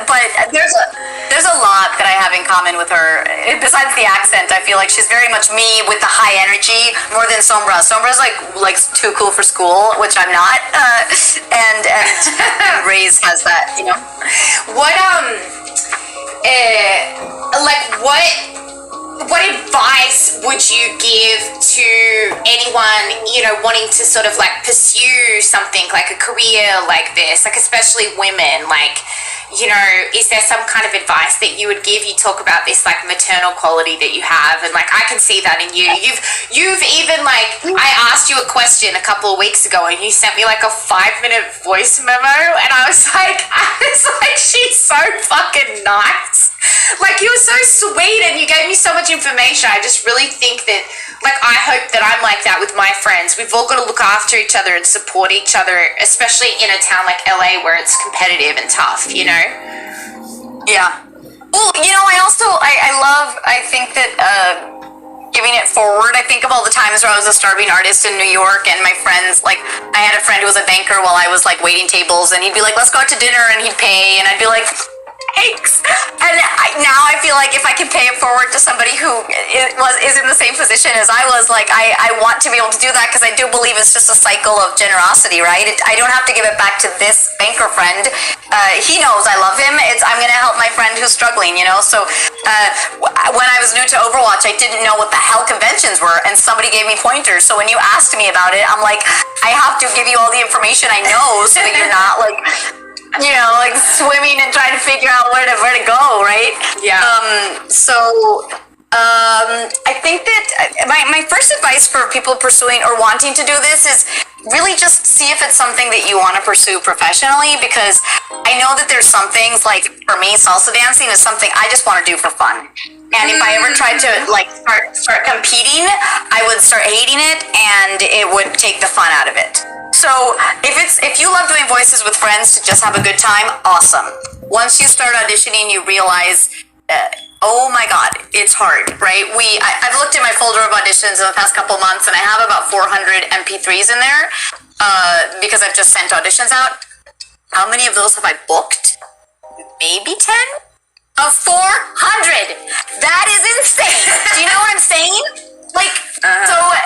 [SPEAKER 1] but there's a lot that I have in common with her. Besides the accent, I feel like she's very much me with the high energy more than Sombra. Sombra's too cool for school, which I'm not, and Ray's has that,
[SPEAKER 2] What like what advice would you give to anyone, you know, wanting to sort of like pursue something like a career like this, like especially women, like, you know, is there some kind of advice that you would give? You talk about this like maternal quality that you have, and like I can see that in you. You've even like, I asked you a question a couple of weeks ago and you sent me like a 5-minute voice memo, and I was like, she's so fucking nice. Like, you were so sweet and you gave me so much information. I just really think that, like, I hope that I'm like that with my friends. We've all got to look after each other and support each other, especially in a town like LA where it's competitive and tough, you know?
[SPEAKER 1] Yeah. Well, you know, I think that giving it forward, I think of all the times where I was a starving artist in New York and my friends, like, I had a friend who was a banker while I was like waiting tables, and he'd be like, let's go out to dinner, and he'd pay, and I'd be like, thanks. And now I feel like if I can pay it forward to somebody who is in the same position as I was, like, I want to be able to do that, because I do believe it's just a cycle of generosity, right? I don't have to give it back to this banker friend. He knows I love him. I'm going to help my friend who's struggling, you know? So when I was new to Overwatch, I didn't know what the hell conventions were, and somebody gave me pointers. So when you asked me about it, I'm like, I have to give you all the information I know so that you're not like, you know, like swimming and trying to figure out where to go, right?
[SPEAKER 2] Yeah.
[SPEAKER 1] I think that my first advice for people pursuing or wanting to do this is really just see if it's something that you want to pursue professionally, because I know that there's some things, like for me, salsa dancing is something I just want to do for fun. And if I ever tried to like start competing, I would start hating it, and it would take the fun out of it. So if you love doing voices with friends to just have a good time, awesome. Once you start auditioning, you realize, oh my God, it's hard, right? I've looked at my folder of auditions in the past couple months, and I have about 400 MP3s in there because I've just sent auditions out. How many of those have I booked? Maybe 10? Of 400! That is insane! Do you know what I'm saying? Like,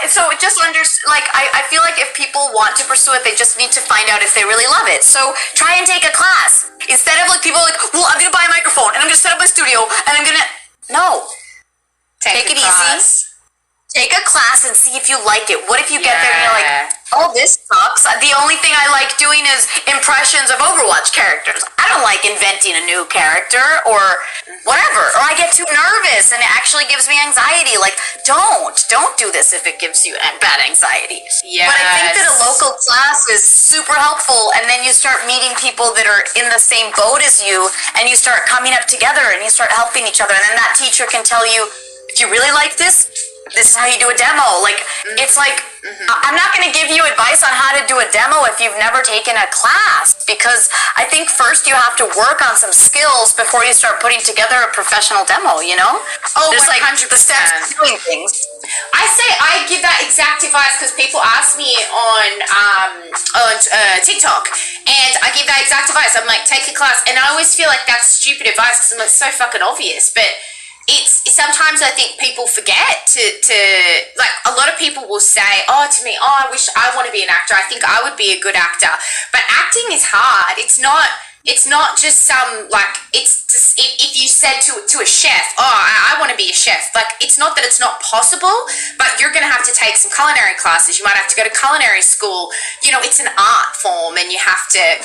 [SPEAKER 1] so it just I feel like if people want to pursue it, they just need to find out if they really love it. So try and take a class. Instead of like people like, well, I'm going to buy a microphone and I'm going to set up my studio and I'm going to, no. Take it easy. Take a class and see if you like it. What if you get there and you're like, oh, this sucks. The only thing I like doing is impressions of Overwatch characters. I don't like inventing a new character or whatever. Or I get too nervous and it actually gives me anxiety. Like, don't do this if it gives you bad anxiety.
[SPEAKER 2] Yes.
[SPEAKER 1] But I think that a local class is super helpful, and then you start meeting people that are in the same boat as you, and you start coming up together and you start helping each other. And then that teacher can tell you, if you really like this is how you do a demo. Like, it's like, I'm not going to give you advice on how to do a demo if you've never taken a class, because I think first you have to work on some skills before you start putting together a professional demo, you know?
[SPEAKER 2] Oh,
[SPEAKER 1] there's
[SPEAKER 2] 100%.
[SPEAKER 1] like the steps to doing things.
[SPEAKER 2] I give that exact advice because people ask me on TikTok, and I give that exact advice. I'm like, take a class, and I always feel like that's stupid advice because I'm like, so fucking obvious, but it's sometimes I think people forget to like, a lot of people will say, oh, to me, oh, I want to be an actor. I think I would be a good actor. But acting is hard. It's not just some, like, it's just, if you said to a chef, oh, I want to be a chef, like, it's not that it's not possible, but you're going to have to take some culinary classes. You might have to go to culinary school. You know, it's an art form, and you have to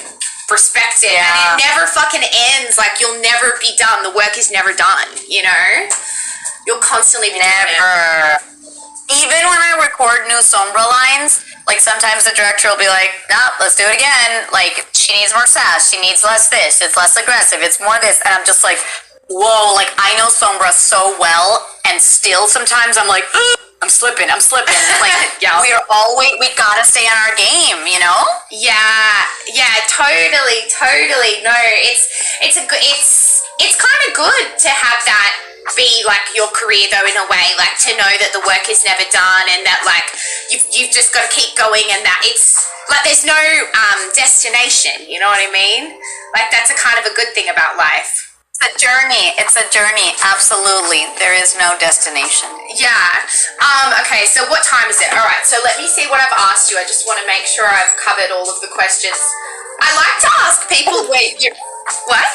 [SPEAKER 2] respect it, and it never fucking ends. Like, you'll never be done. The work is never done, you know? You'll constantly be doing it.
[SPEAKER 1] Even when I record new sombra lines, like, sometimes the director will be like, nah, let's do it again. Like, she needs more sass, she needs less this, it's less aggressive, it's more this. And I'm just like, whoa, like, I know sombra so well, and still sometimes I'm like, I'm slipping. Like, we gotta stay on our game, you know?
[SPEAKER 2] Yeah, totally. No, it's kind of good to have that be like your career though, in a way, like to know that the work is never done, and that like you've just got to keep going, and that it's like there's no destination, you know what I mean? Like, that's a kind of a good thing about life.
[SPEAKER 1] It's a journey. Absolutely. There is no destination.
[SPEAKER 2] Yeah. Okay, so what time is it? All right, so let me see what I've asked you. I just want to make sure I've covered all of the questions. I like to ask people what?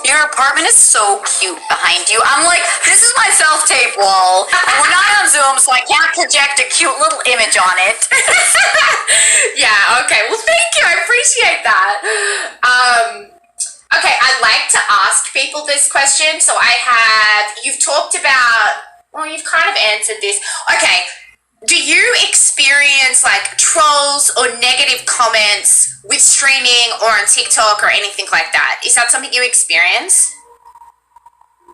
[SPEAKER 1] Your apartment is so cute behind you. I'm like, this is my self-tape wall. We're not on Zoom, so I can't project a cute little image on it.
[SPEAKER 2] Yeah, okay. Well, thank you. I appreciate that. Okay, I like to ask people this question. So you've talked about, well, you've kind of answered this. Okay, do you experience like trolls or negative comments with streaming or on TikTok or anything like that? Is that something you experience?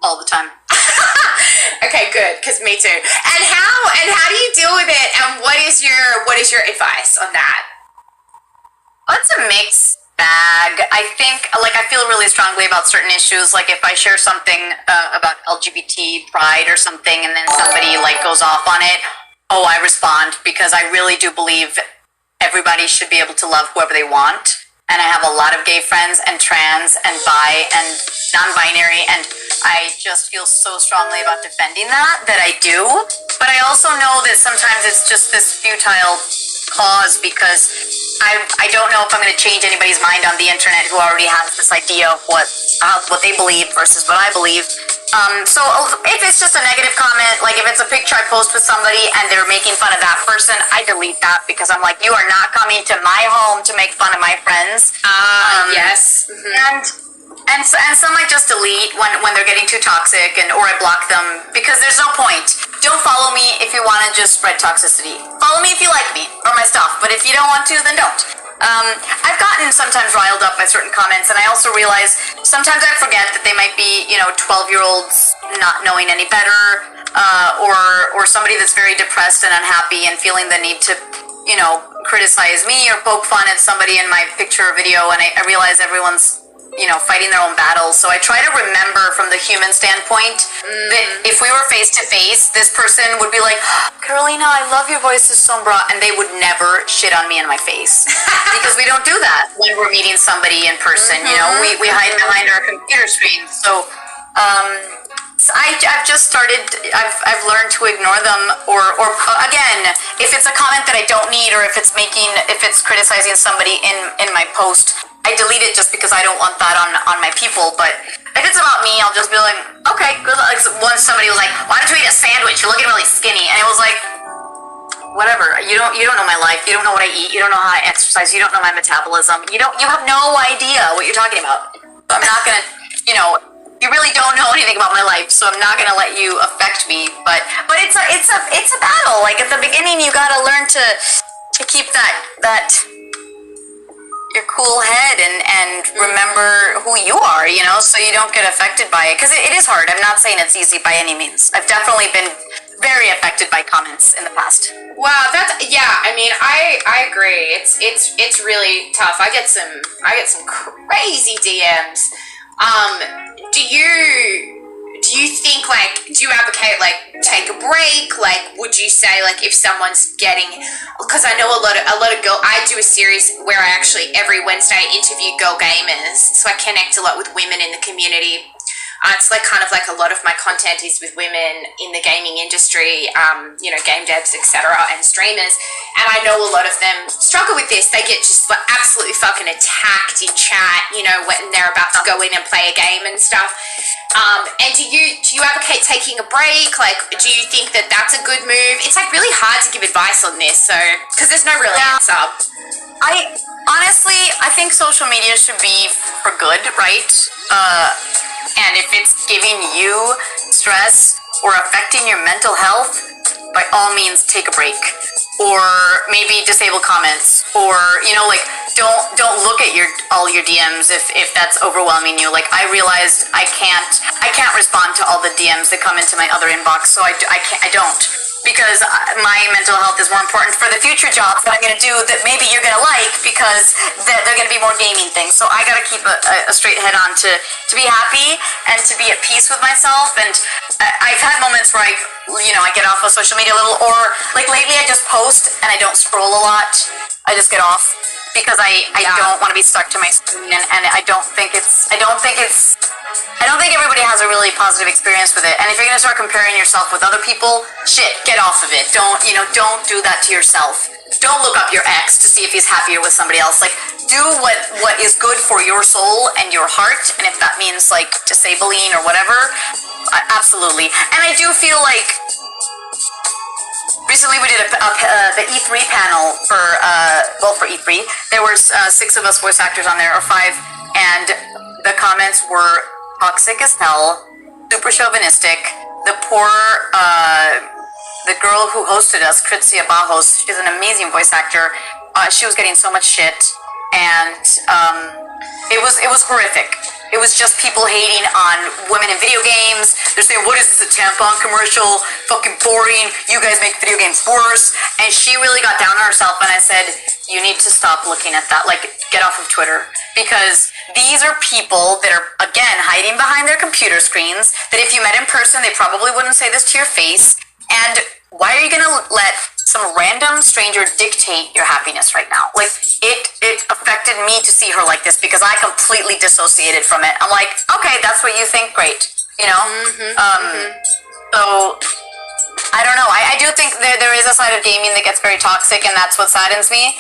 [SPEAKER 1] All the time.
[SPEAKER 2] Okay, good, because me too. And how do you deal with it? And what is your advice on that?
[SPEAKER 1] It's a mixed bag. I think, like, I feel really strongly about certain issues. Like, if I share something about LGBT pride or something, and then somebody like goes off on it, I respond, because I really do believe everybody should be able to love whoever they want. And I have a lot of gay friends and trans and bi and non-binary, and I just feel so strongly about defending that I do. But I also know that sometimes it's just this futile cause, because I don't know if I'm going to change anybody's mind on the internet who already has this idea of what they believe versus what I believe. So if it's just a negative comment, like if it's a picture I post with somebody and they're making fun of that person, I delete that, because I'm like, you are not coming to my home to make fun of my friends.
[SPEAKER 2] Yes. Mm-hmm.
[SPEAKER 1] And some I just delete when they're getting too toxic, or I block them, because there's no point. Don't follow me if you want to just spread toxicity. Follow me if you like me or my stuff, but if you don't want to, then don't. I've gotten sometimes riled up by certain comments, and I also realize sometimes I forget that they might be, 12-year-olds not knowing any better, or somebody that's very depressed and unhappy and feeling the need to, criticize me or poke fun at somebody in my picture or video, and I realize everyone's fighting their own battles. So I try to remember from the human standpoint that if we were face to face, this person would be like, Carolina, I love your voice is sombra, and they would never shit on me in my face. Because we don't do that when we're meeting somebody in person. We hide behind our computer screens. So I've just started, I've learned to ignore them, or again, if it's a comment that I don't need, or if it's criticizing somebody in my post, I delete it just because I don't want that on my people. But if it's about me, I'll just be like, okay, good luck. Like, once somebody was like, why don't you eat a sandwich? You're looking really skinny. And it was like, whatever. You don't know my life. You don't know what I eat. You don't know how I exercise. You don't know my metabolism. You have no idea what you're talking about. So I'm not gonna, you really don't know anything about my life, so I'm not gonna let you affect me. But it's a battle. Like, at the beginning, you gotta learn to keep that your cool head and remember who you are, so you don't get affected by it, because it is hard. I'm not saying it's easy by any means. I've definitely been very affected by comments in the past.
[SPEAKER 2] Wow, I agree. It's really tough. I get some crazy DMs. Do you think, like, do you advocate, like, take a break? Like, would you say, like, if someone's getting, because I know a lot of girl, I do a series where I actually every Wednesday interview girl gamers, so I connect a lot with women in the community. It's like kind of like a lot of my content is with women in the gaming industry, game devs, etc., and streamers. And I know a lot of them struggle with this. They get just like absolutely fucking attacked in chat, when they're about to go in and play a game and stuff. And do you advocate taking a break? Like, do you think that that's a good move? It's like really hard to give advice on this, so because there's no real answer.
[SPEAKER 1] I think social media should be for good, right? And if it's giving you stress or affecting your mental health, by all means, take a break. Or maybe disable comments. Or, don't look at all your DMs if that's overwhelming you. Like, I realized I can't respond to all the DMs that come into my other inbox, so I don't. Because my mental health is more important for the future jobs that I'm going to do that maybe you're going to like, because they're going to be more gaming things. So I got to keep a straight head on to be happy and to be at peace with myself. And I've had moments where I get off of social media a little, or like lately I just post and I don't scroll a lot. I just get off because I don't want to be stuck to my screen, and I don't think everybody has a really positive experience with it. And if you're gonna start comparing yourself with other people, shit, get off of it. Don't do that to yourself. Don't look up your ex to see if he's happier with somebody else. Like, do what is good for your soul and your heart, and if that means like disabling or whatever, absolutely. And I do feel like recently we did the E3 panel for E3. There was 6 of us voice actors on there, or 5, and the comments were toxic as hell, super chauvinistic. The poor the girl who hosted us, Kritsia Bajos, she's an amazing voice actor. She was getting so much shit, and it was horrific. It was just people hating on women in video games. They're saying, what is this, a tampon commercial? Fucking boring. You guys make video games worse. And she really got down on herself, and I said, you need to stop looking at that. Like, get off of Twitter. Because these are people that are, again, hiding behind their computer screens, that if you met in person, they probably wouldn't say this to your face. And why are you going to let some random stranger dictate your happiness right now? Like, it affected me to see her like this, because I completely dissociated from it. I'm like, okay, that's what you think, great, you know? So I don't know. I do think there is a side of gaming that gets very toxic, and that's what saddens me.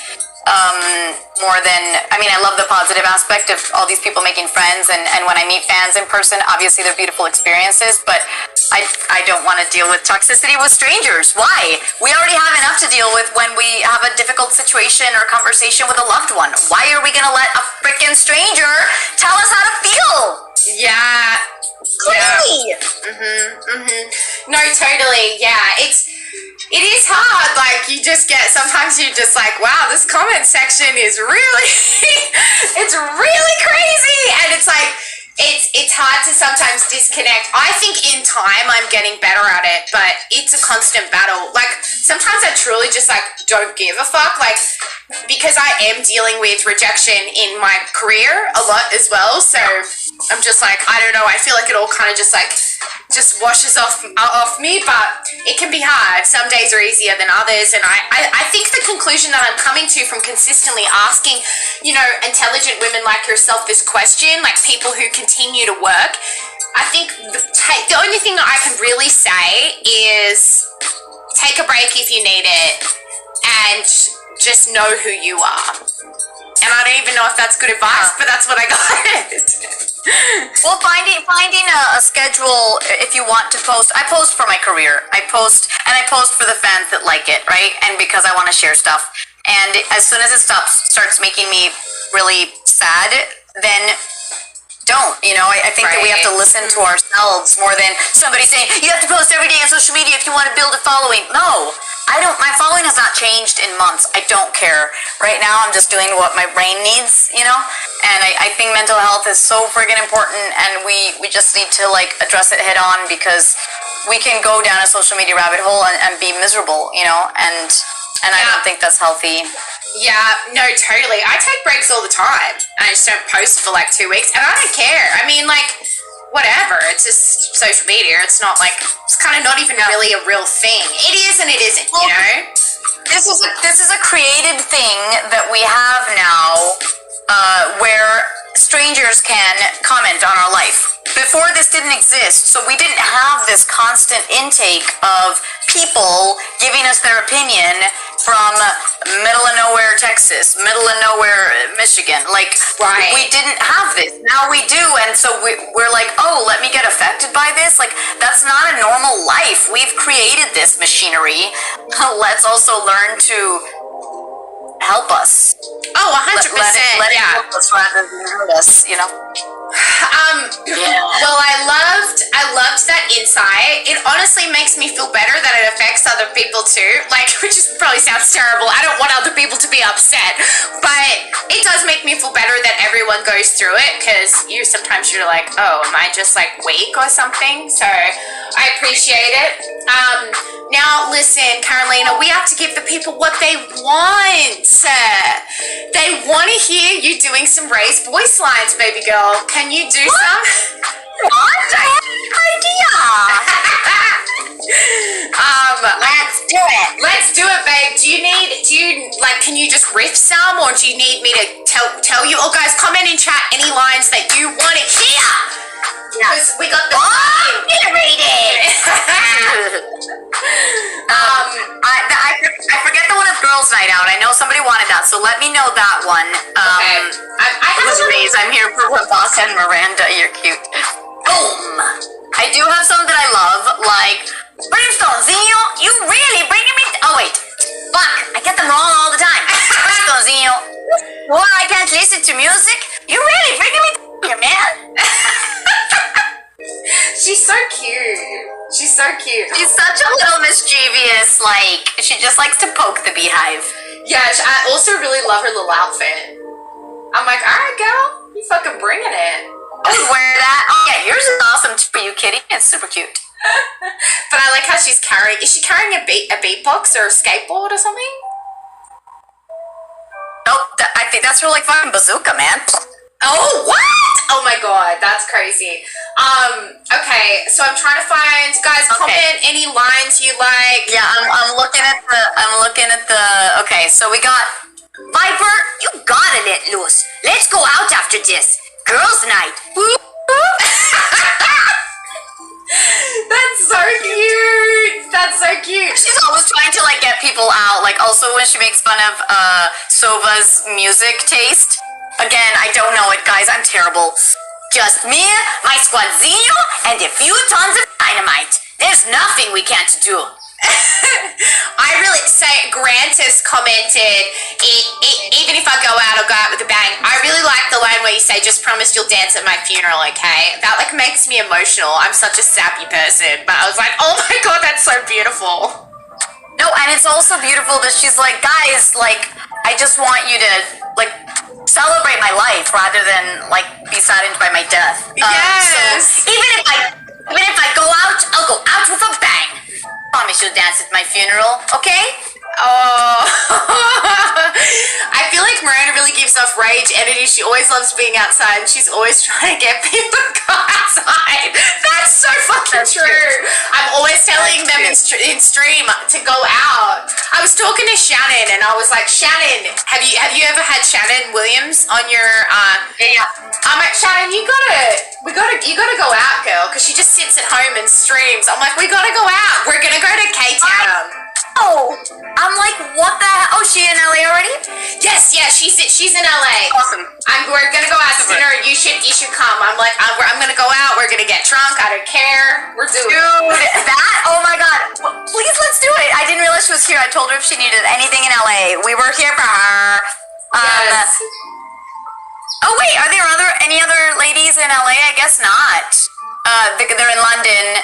[SPEAKER 1] More than, I mean, I love the positive aspect of all these people making friends, and when I meet fans in person, obviously they're beautiful experiences, but I don't want to deal with toxicity with strangers. Why? We already have enough to deal with when we have a difficult situation or conversation with a loved one. Why are we going to let a freaking stranger tell us how to feel?
[SPEAKER 2] Yeah.
[SPEAKER 1] Clearly.
[SPEAKER 2] No, totally. Yeah. It is hard. Like, sometimes you're just like, wow, this comment section is really, it's really crazy. And it's like, it's hard to sometimes disconnect. I think in time I'm getting better at it, but it's a constant battle. Like, sometimes I truly just like don't give a fuck, like, because I am dealing with rejection in my career a lot as well. So I'm just like, I don't know, I feel like it all kind of just washes off me, but it can be hard. Some days are easier than others, and I think the conclusion that I'm coming to from consistently asking, you know, intelligent women like yourself this question, like people who continue to work, I think the only thing that I can really say is take a break if you need it, and just know who you are. And I don't even know if that's good advice, but that's what I got.
[SPEAKER 1] Well, finding a schedule if you want to post. I post for my career. I post for the fans that like it, right? And because I want to share stuff. And as soon as it starts making me really sad, then don't. You know, I think that we have to listen to ourselves more than somebody saying, you have to post every day on social media if you want to build a following. No. I don't, my following has not changed in months. I don't care. Right now, I'm just doing what my brain needs, you know? And I think mental health is so friggin' important, and we just need to, like, address it head on, because we can go down a social media rabbit hole and be miserable, you know? And I don't think that's healthy.
[SPEAKER 2] Yeah, no, totally. I take breaks all the time. I just don't post for, like, 2 weeks, and I don't care. I mean, like, whatever, it's just social media. It's not like, it's kind of not even really a real thing. It is and it isn't, you know?
[SPEAKER 1] This is a created thing that we have now, where strangers can comment on our life. Before, this didn't exist, so we didn't have this constant intake of people giving us their opinion from middle of nowhere Texas, middle of nowhere Michigan. Like, we didn't have this. Now we do, and so we're like, oh, let me get affected by this? Like, that's not a normal life. We've created this machinery. Let's also learn to help us.
[SPEAKER 2] Oh, 100%.
[SPEAKER 1] Let it help us rather than hurt us, you know?
[SPEAKER 2] Well, I loved that insight. It honestly makes me feel better that it affects other people too. Like, which probably sounds terrible. I don't want other people to be upset, but it does make me feel better that everyone goes through it, because sometimes you're like, oh, am I just like weak or something? So I appreciate it. Now listen, Carolina, we have to give the people what they want. They want to hear you doing some raised voice lines, baby girl. Can you do some?
[SPEAKER 1] What? I have an idea. Let's do it.
[SPEAKER 2] Let's do it, babe. can you just riff some, or do you need me to tell you? Oh, guys, comment in chat any lines that you want to hear. Because we got the...
[SPEAKER 1] Oh, read it! I forget the one of Girls' Night Out. I know somebody wanted that, so let me know that one.
[SPEAKER 2] Okay. I
[SPEAKER 1] was raised. I'm here for Rabasa and Miranda. You're cute. Boom! I do have some that I love, like Brimstonezinho. You really bringing me... Oh, wait. Fuck. I get them wrong all the time. Brimstonezinho. Why I can't listen to music? You really bringing me here, man.
[SPEAKER 2] She's so cute. She's so cute.
[SPEAKER 1] She's such a little mischievous, like, she just likes to poke the beehive.
[SPEAKER 2] Yeah, I also really love her little outfit. I'm like, alright, girl, you fucking bringing it.
[SPEAKER 1] I would wear that. Oh, yeah, yours is awesome too, you kitty. It's super cute.
[SPEAKER 2] But I like how she's carrying, is she carrying a beatbox or a skateboard or something?
[SPEAKER 1] Nope, I think that's her, like, fucking bazooka, man.
[SPEAKER 2] Oh, what? Oh my god, that's crazy. Okay, so I'm trying to find, guys, comment any lines you like.
[SPEAKER 1] Yeah, I'm looking at the, okay, so we got, Viper, you gotta let loose. Let's go out after this. Girls' night.
[SPEAKER 2] That's so cute. That's so cute.
[SPEAKER 1] She's always trying to, like, get people out. Like, also when she makes fun of, Sova's music taste. Again, I don't know it, guys. I'm terrible. Just me, my squadzinho, and a few tons of dynamite. There's nothing we can't do.
[SPEAKER 2] I really say, Grant has commented, even if I go out, I'll go out with a bang. I really like the line where you say, just promise you'll dance at my funeral, okay? That, like, makes me emotional. I'm such a sappy person. But I was like, oh my god, that's so beautiful.
[SPEAKER 1] No, and it's also beautiful that she's like, guys, like, I just want you to, like, celebrate my life rather than, like, be saddened by my death.
[SPEAKER 2] Yes.
[SPEAKER 1] So even if I go out, I'll go out with a bang. Promise you'll dance at my funeral, okay?
[SPEAKER 2] Oh. I feel like Miranda really gives off rage energy. She always loves being outside, and she's always trying to get people to go outside. That's so fucking true. I'm always telling them in stream to go out. I was talking to Shannon, and I was like, Shannon, have you ever had Shannon Williams on your
[SPEAKER 1] Yeah.
[SPEAKER 2] I'm like, Shannon, you gotta go out, girl, because she just sits at home and streams. I'm like, we gotta go out. We're gonna go to K-Town.
[SPEAKER 1] Oh, I'm like, what the hell? Oh, she in LA already?
[SPEAKER 2] Yes, she's in LA.
[SPEAKER 1] Awesome.
[SPEAKER 2] We're gonna go out to dinner. You should come. I'm like, I'm gonna go out. We're gonna get drunk. I don't care. We're doing
[SPEAKER 1] it. That? Oh my god. Well, please, let's do it. I didn't realize she was here. I told her if she needed anything in LA. We were here for her.
[SPEAKER 2] Yes.
[SPEAKER 1] Oh wait, are there any other ladies in LA? I guess not. They're in London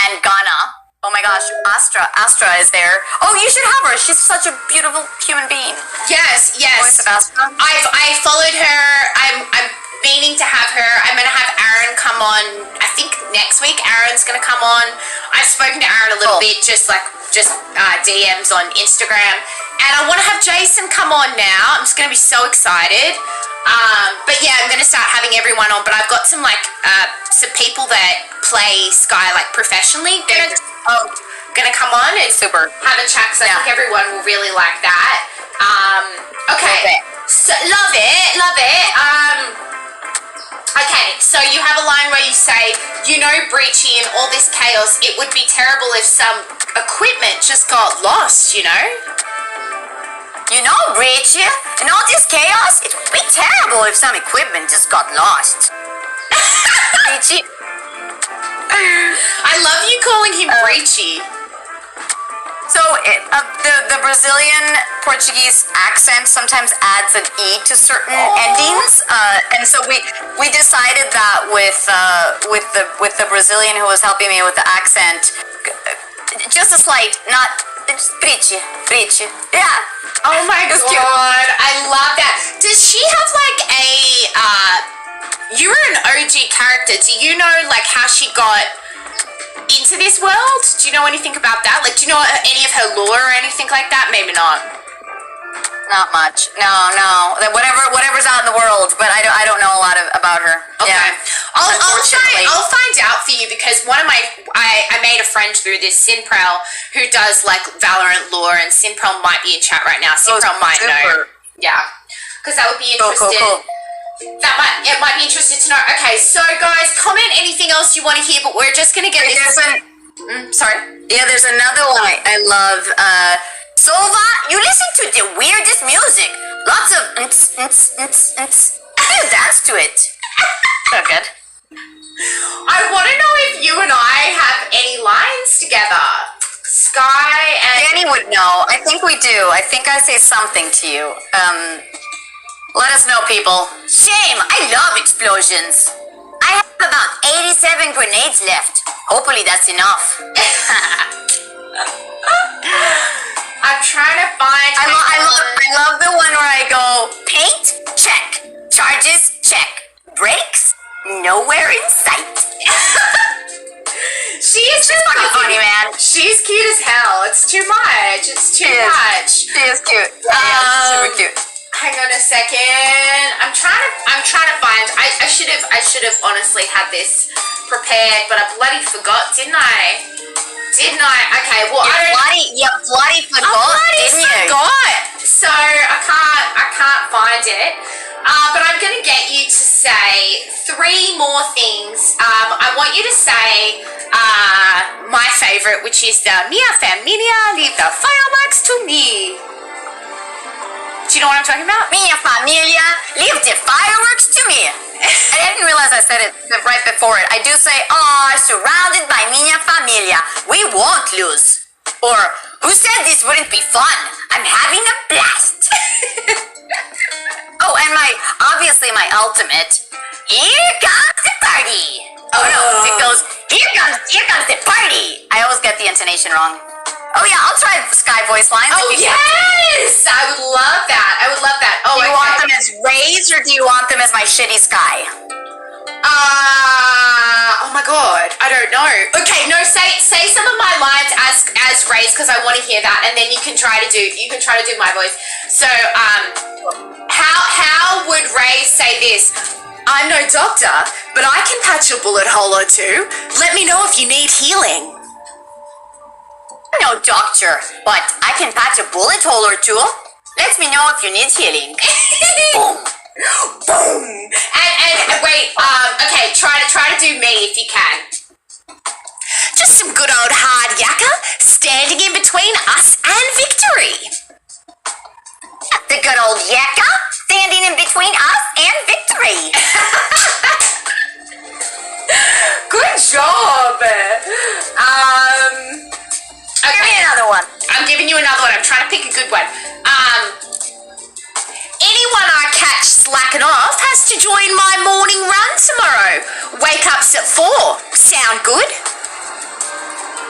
[SPEAKER 1] and Ghana. Oh my gosh, Astra is there. Oh, you should have her. She's such a beautiful human being.
[SPEAKER 2] Yes.
[SPEAKER 1] Voice of Astra.
[SPEAKER 2] I followed her. I'm meaning to have her. I'm gonna have Aaron come on. I think next week Aaron's gonna come on. I've spoken to Aaron a little bit, just DMs on Instagram, and I want to have Jason come on now. I'm just gonna be so excited. But yeah, I'm gonna start having everyone on. But I've got some some people that play Sky like professionally gonna come on and
[SPEAKER 1] super
[SPEAKER 2] have a chat. So I think everyone will really like that. Okay, so love it. Okay, so you have a line where you say, Breachy, in all this chaos, it would be terrible if some equipment just got lost,
[SPEAKER 1] Breachy, in all this chaos, it would be terrible if some equipment just got lost. Breachy.
[SPEAKER 2] I love you calling him Breachy.
[SPEAKER 1] So the Brazilian Portuguese accent sometimes adds an E to certain endings, and so we decided that with the Brazilian who was helping me with the accent, just a slight, not Breachy, yeah.
[SPEAKER 2] Oh my god,
[SPEAKER 1] cute.
[SPEAKER 2] I love that. Does she have like you're an OG character. Do you know like how she got into this world? Do you know anything about that? Like, do you know any of her lore or anything like that? Maybe not.
[SPEAKER 1] Not much. No. Whatever's out in the world, but I don't know a lot about her.
[SPEAKER 2] Okay.
[SPEAKER 1] Yeah.
[SPEAKER 2] I'll find out for you because one of I made a friend through this, Sinprel, who does like Valorant lore, and Sinprel might be in chat right now. Sinprel might know. Yeah. Because that would be interesting.
[SPEAKER 1] Cool.
[SPEAKER 2] It might be interested to know. Okay, so guys, comment anything else you want to hear, but we're just gonna get this. Sorry.
[SPEAKER 1] Yeah, there's another one I love. Sova, you listen to the weirdest music. Lots of you dance to it. So good.
[SPEAKER 2] I want to know if you and I have any lines together. Sky and
[SPEAKER 1] Danny would know. I think we do. I think I say something to you. Let us know, people. Shame. I love explosions. I have about 87 grenades left. Hopefully that's enough.
[SPEAKER 2] I'm trying to find.
[SPEAKER 1] I love the one where I go paint, check, charges, check, brakes, nowhere in sight.
[SPEAKER 2] She is just
[SPEAKER 1] fucking funny, man.
[SPEAKER 2] She's cute as hell. It's too much. It's too much.
[SPEAKER 1] She is cute. Super cute.
[SPEAKER 2] Hang on a second. I'm trying to find. I should have honestly had this prepared, but I bloody forgot, didn't I? Okay, well
[SPEAKER 1] you bloody forgot, didn't you?
[SPEAKER 2] Forgot. So I can't find it. But I'm gonna get you to say 3 more things. I want you to say my favorite, which is the Mia Familia, leave the fireworks to me. Do you know what I'm talking about?
[SPEAKER 1] Mia Familia, leave the fireworks to me. I didn't realize I said it right before it. I do say, surrounded by Mia Familia, we won't lose. Or, who said this wouldn't be fun? I'm having a blast. Oh, and obviously my ultimate, here comes the party. Oh no, it goes, here comes the party. I always get the intonation wrong. Oh yeah, I'll try Sky voice lines.
[SPEAKER 2] Oh yes, I would love that. Oh,
[SPEAKER 1] do you want them as Rays or do you want them as my shitty Sky?
[SPEAKER 2] Oh my god, I don't know. Okay, no, say some of my lines as Rays because I want to hear that, and then you can try to do my voice. So, how would Ray say this? I'm no doctor, but I can patch a bullet hole or two. Let me know if you need healing.
[SPEAKER 1] I'm no doctor, but I can patch a bullet hole or two. Let me know if you need healing. Boom.
[SPEAKER 2] Boom. And wait, okay, try to do me if you can. Just some good old hard yakka standing in between us and victory.
[SPEAKER 1] The good old yakka standing in between us and victory.
[SPEAKER 2] Good job. Okay.
[SPEAKER 1] Give me another one.
[SPEAKER 2] I'm giving you another one. I'm trying to pick a good one. Anyone I catch slacking off has to join my morning run tomorrow. Wake ups at 4. Sound good?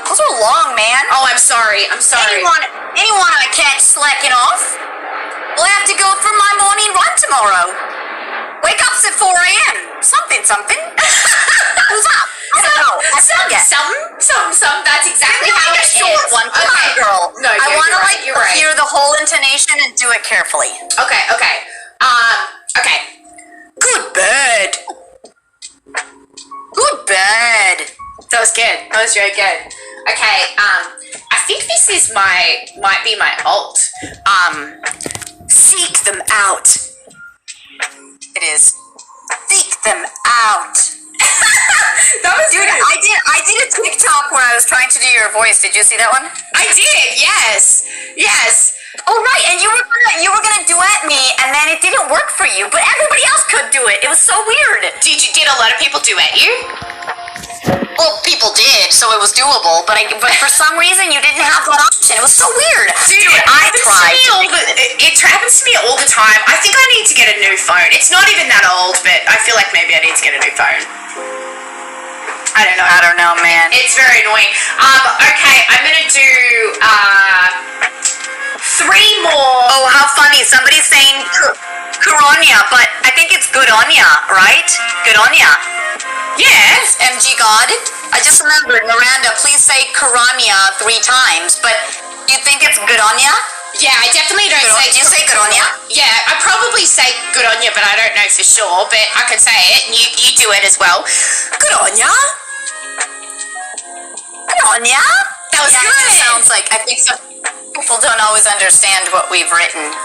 [SPEAKER 1] Those are long, man.
[SPEAKER 2] Oh, I'm sorry.
[SPEAKER 1] Anyone I catch slacking off will have to go for my morning run tomorrow. Wake ups at 4 a.m. Something. Who's up? I don't know.
[SPEAKER 2] Some. That's exactly how it is.
[SPEAKER 1] Short one. Come on, girl.
[SPEAKER 2] No,
[SPEAKER 1] I want to
[SPEAKER 2] you're right.
[SPEAKER 1] hear the whole intonation and do it carefully.
[SPEAKER 2] Okay. Okay. Good bird. That was good. That was very good. Okay. I think this might be my ult. Seek them out.
[SPEAKER 1] It is. Seek them out.
[SPEAKER 2] That was
[SPEAKER 1] Dude,
[SPEAKER 2] good.
[SPEAKER 1] I did a TikTok where I was trying to do your voice. Did you see that one?
[SPEAKER 2] I did. Yes.
[SPEAKER 1] Oh right, and you were gonna duet me, and then it didn't work for you, but everybody else could do it. It was so weird.
[SPEAKER 2] Did a lot of people duet you?
[SPEAKER 1] Well, people did, so it was doable, but for some reason you didn't have that option. It was so weird.
[SPEAKER 2] Dude, it happens to me all the time. I think I need to get a new phone. It's not even that old, but I feel like maybe I need to get a new phone. I don't know,
[SPEAKER 1] man.
[SPEAKER 2] It's very annoying. Okay, I'm gonna do 3 more.
[SPEAKER 1] Oh, how funny. Somebody's saying Coronia, but I think it's Goodonia, right? Goodonia.
[SPEAKER 2] Yes.
[SPEAKER 1] MG God. I just remembered, Miranda, please say Coronia 3 times, but you think it's Goodonia?
[SPEAKER 2] Yeah, I definitely don't say...
[SPEAKER 1] Do you say good on ya?
[SPEAKER 2] Yeah, I probably say good on ya, but I don't know for sure. But I can say it, and you do it as well. Good on ya.
[SPEAKER 1] Good on ya?
[SPEAKER 2] That was good.
[SPEAKER 1] It sounds like, I think some people don't always understand what we've written.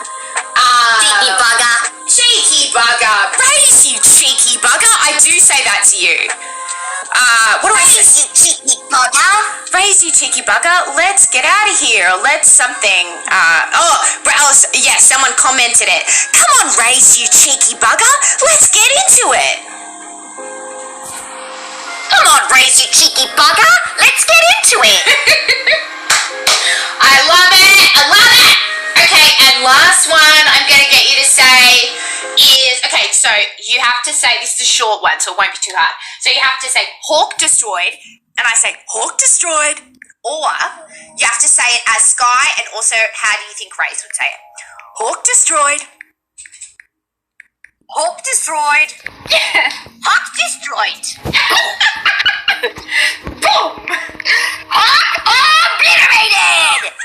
[SPEAKER 1] Cheeky bugger.
[SPEAKER 2] Cheeky bugger. Raise, you cheeky bugger. I do say that to you. What do I say?
[SPEAKER 1] Raise, you cheeky bugger.
[SPEAKER 2] Raise, you cheeky bugger. Let's get out of here. Let's something. Yeah, someone commented it. Come on, Raise, you cheeky bugger. Let's get into it.
[SPEAKER 1] Come on, Raise, you cheeky bugger. Let's get into it.
[SPEAKER 2] I love it. I love it. Okay, and last one I'm going to get you to say is, okay, so you have to say, this is a short one, so it won't be too hard. So you have to say, Hawk destroyed, and I say, Hawk destroyed, or you have to say it as Sky, and also, how do you think Raze would say it? Hawk destroyed.
[SPEAKER 1] Hawk destroyed. Hawk destroyed.
[SPEAKER 2] Boom!
[SPEAKER 1] Hawk obliterated.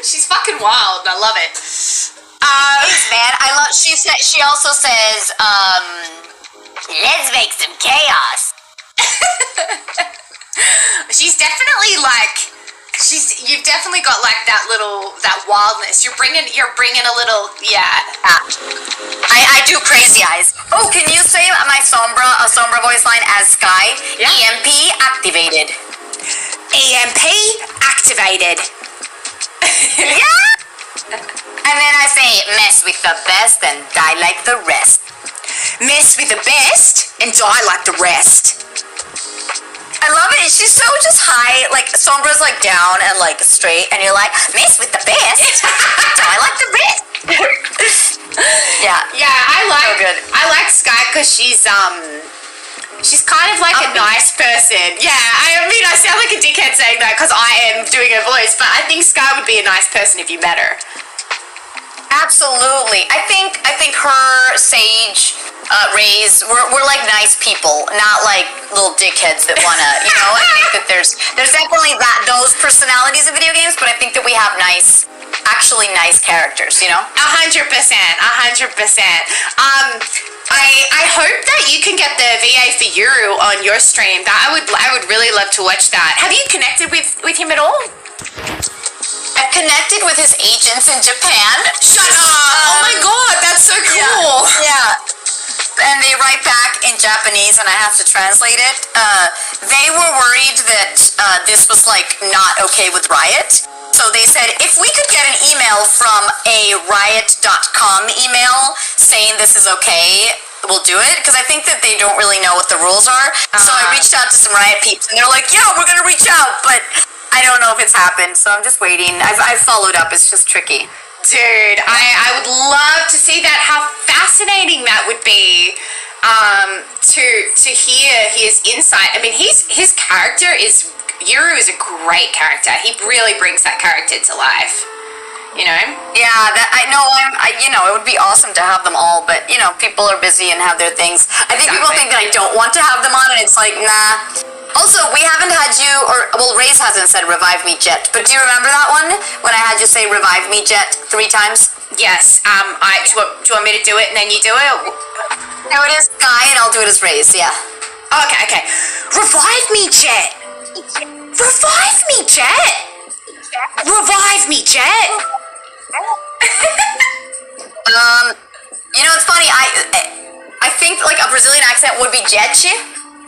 [SPEAKER 2] She's fucking wild, and I love it.
[SPEAKER 1] Thanks, man. I love. She also says, "Let's make some chaos."
[SPEAKER 2] She's definitely like. You've definitely got like that wildness. You're bringing a little, yeah.
[SPEAKER 1] I do crazy eyes. Oh, can you say my sombra voice line as Sky?
[SPEAKER 2] Yeah.
[SPEAKER 1] EMP activated.
[SPEAKER 2] EMP activated.
[SPEAKER 1] Yeah. And then I say, mess with the best and die like the rest.
[SPEAKER 2] Mess with the best and die like the rest.
[SPEAKER 1] I love it. She's so just high. Like, Sombra's like down and like straight, and you're like, mess with the best. Die like the rest. Yeah.
[SPEAKER 2] Yeah, I like
[SPEAKER 1] so good.
[SPEAKER 2] I like Sky because she's kind of like a nice person. Yeah, I mean, I sound like a dickhead saying that because I am doing her voice, but I think Sky would be a nice person if you met her.
[SPEAKER 1] Absolutely. I think her, Sage, Raze, we're like nice people, not like little dickheads that wanna, you know. I think that there's definitely those personalities in video games, but I think that we have actually nice characters, you know.
[SPEAKER 2] 100%. I hope that you can get the VA for Yuru on your stream. I would really love to watch that. Have you connected with him at all?
[SPEAKER 1] I've connected with his agents in Japan.
[SPEAKER 2] Shut up! Oh my god, that's so cool.
[SPEAKER 1] Yeah. And they write back in Japanese, and I have to translate it. They were worried that this was like not okay with Riot. So they said, if we could get an email from a riot.com email saying this is okay, we'll do it. Because I think that they don't really know what the rules are. So I reached out to some Riot peeps, and they're like, yeah, we're going to reach out. But I don't know if it's happened, so I'm just waiting. I've followed up. It's just tricky.
[SPEAKER 2] Dude, I would love to see that. How fascinating that would be to hear his insight. I mean, his character is... Yuru is a great character. He really brings that character to life. You know?
[SPEAKER 1] Yeah, I know. You know, it would be awesome to have them all, but you know, people are busy and have their things. I think people think that I don't want to have them on, and it's like, nah. Also, we haven't had you, Raze hasn't said "Revive Me Jet," but do you remember that one when I had you say "Revive Me Jet" 3 times?
[SPEAKER 2] Yes. Do you want me to do it and then you do it?
[SPEAKER 1] No, it is Sky, and I'll do it as Raze. Yeah.
[SPEAKER 2] Okay. Revive me, Jet. Revive me, Jet. Revive me, Jet.
[SPEAKER 1] You know, it's funny. I think like a Brazilian accent would be Jet,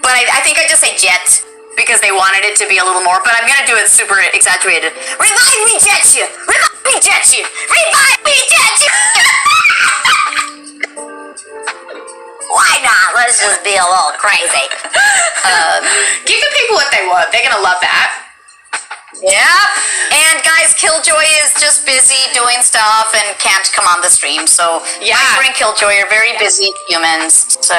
[SPEAKER 1] but I think I just say Jet because they wanted it to be a little more. But I'm gonna do it super exaggerated. Revive me, Jet! Revive me, Jet! Revive me, Jet! Why not? Let's just be a little crazy.
[SPEAKER 2] Give the people what they want. They're gonna love that.
[SPEAKER 1] Yeah. And guys, Killjoy is just busy doing stuff and can't come on the stream. So
[SPEAKER 2] yeah,
[SPEAKER 1] Viper and Killjoy are very busy humans. So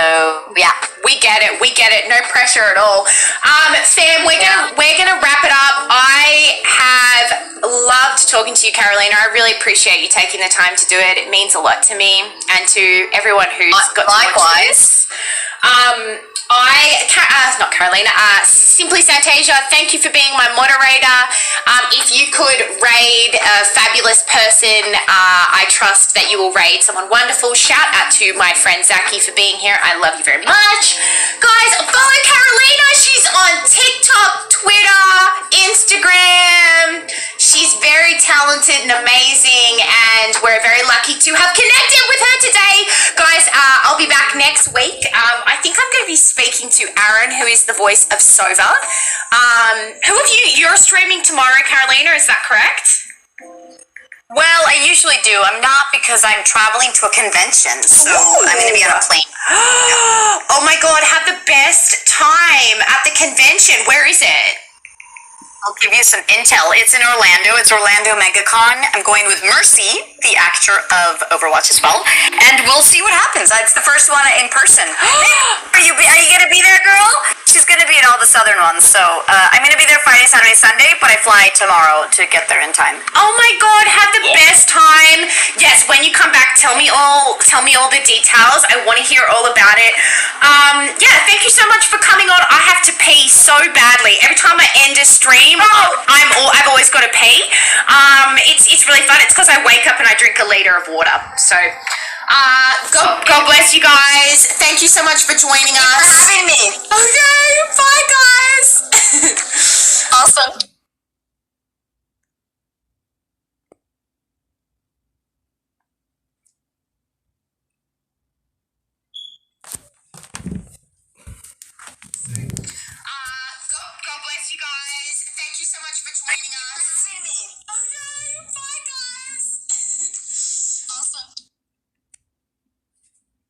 [SPEAKER 1] yeah,
[SPEAKER 2] we get it. No pressure at all. Sam, we're gonna wrap it up. I have loved talking to you, Carolina. I really appreciate you taking the time to do it. It means a lot to me and to everyone who's got to watch this. Not Carolina, Simply Santasia, thank you for being my moderator. If you could raid a fabulous person, I trust that you will raid someone wonderful. Shout out to my friend Zachy for being here. I love you very much. Guys, follow Carolina. She's on TikTok, Twitter, Instagram. She's very talented and amazing, and we're very lucky to have connected with her today. Guys, I'll be back next week. I think I'm going to be speaking to Aaron, who is the voice of Sova. Who of you're streaming tomorrow, Carolina, is that correct?
[SPEAKER 1] Well, I usually do. I'm not, because I'm traveling to a convention, so I'm going to be on a plane.
[SPEAKER 2] Oh my God, have the best time at the convention. Where is it?
[SPEAKER 1] I'll give you some intel. It's in Orlando. It's Orlando MegaCon. I'm going with Mercy, the actor of Overwatch as well, and we'll see what happens. It's the first one in person. Are you going to be there, girl? She's going to be at all the southern ones, so I'm going to be there Friday, Saturday, Sunday, but I fly tomorrow to get there in time.
[SPEAKER 2] Oh my God, have the best time. Yes, when you come back, tell me all the details. I want to hear all about it. Yeah, thank you so much for coming on. I have to pee so badly. Every time I end a stream, I've always got to pee. It's really fun. It's because I wake up and I drink a liter of water. So, God bless you guys. Thank you so much for joining us.
[SPEAKER 1] Thanks for having me.
[SPEAKER 2] Okay, bye guys.
[SPEAKER 1] Awesome.
[SPEAKER 2] God bless you guys. Thank you so much for joining us.
[SPEAKER 1] Thanks for having me.
[SPEAKER 2] Okay, bye guys.
[SPEAKER 1] Awesome.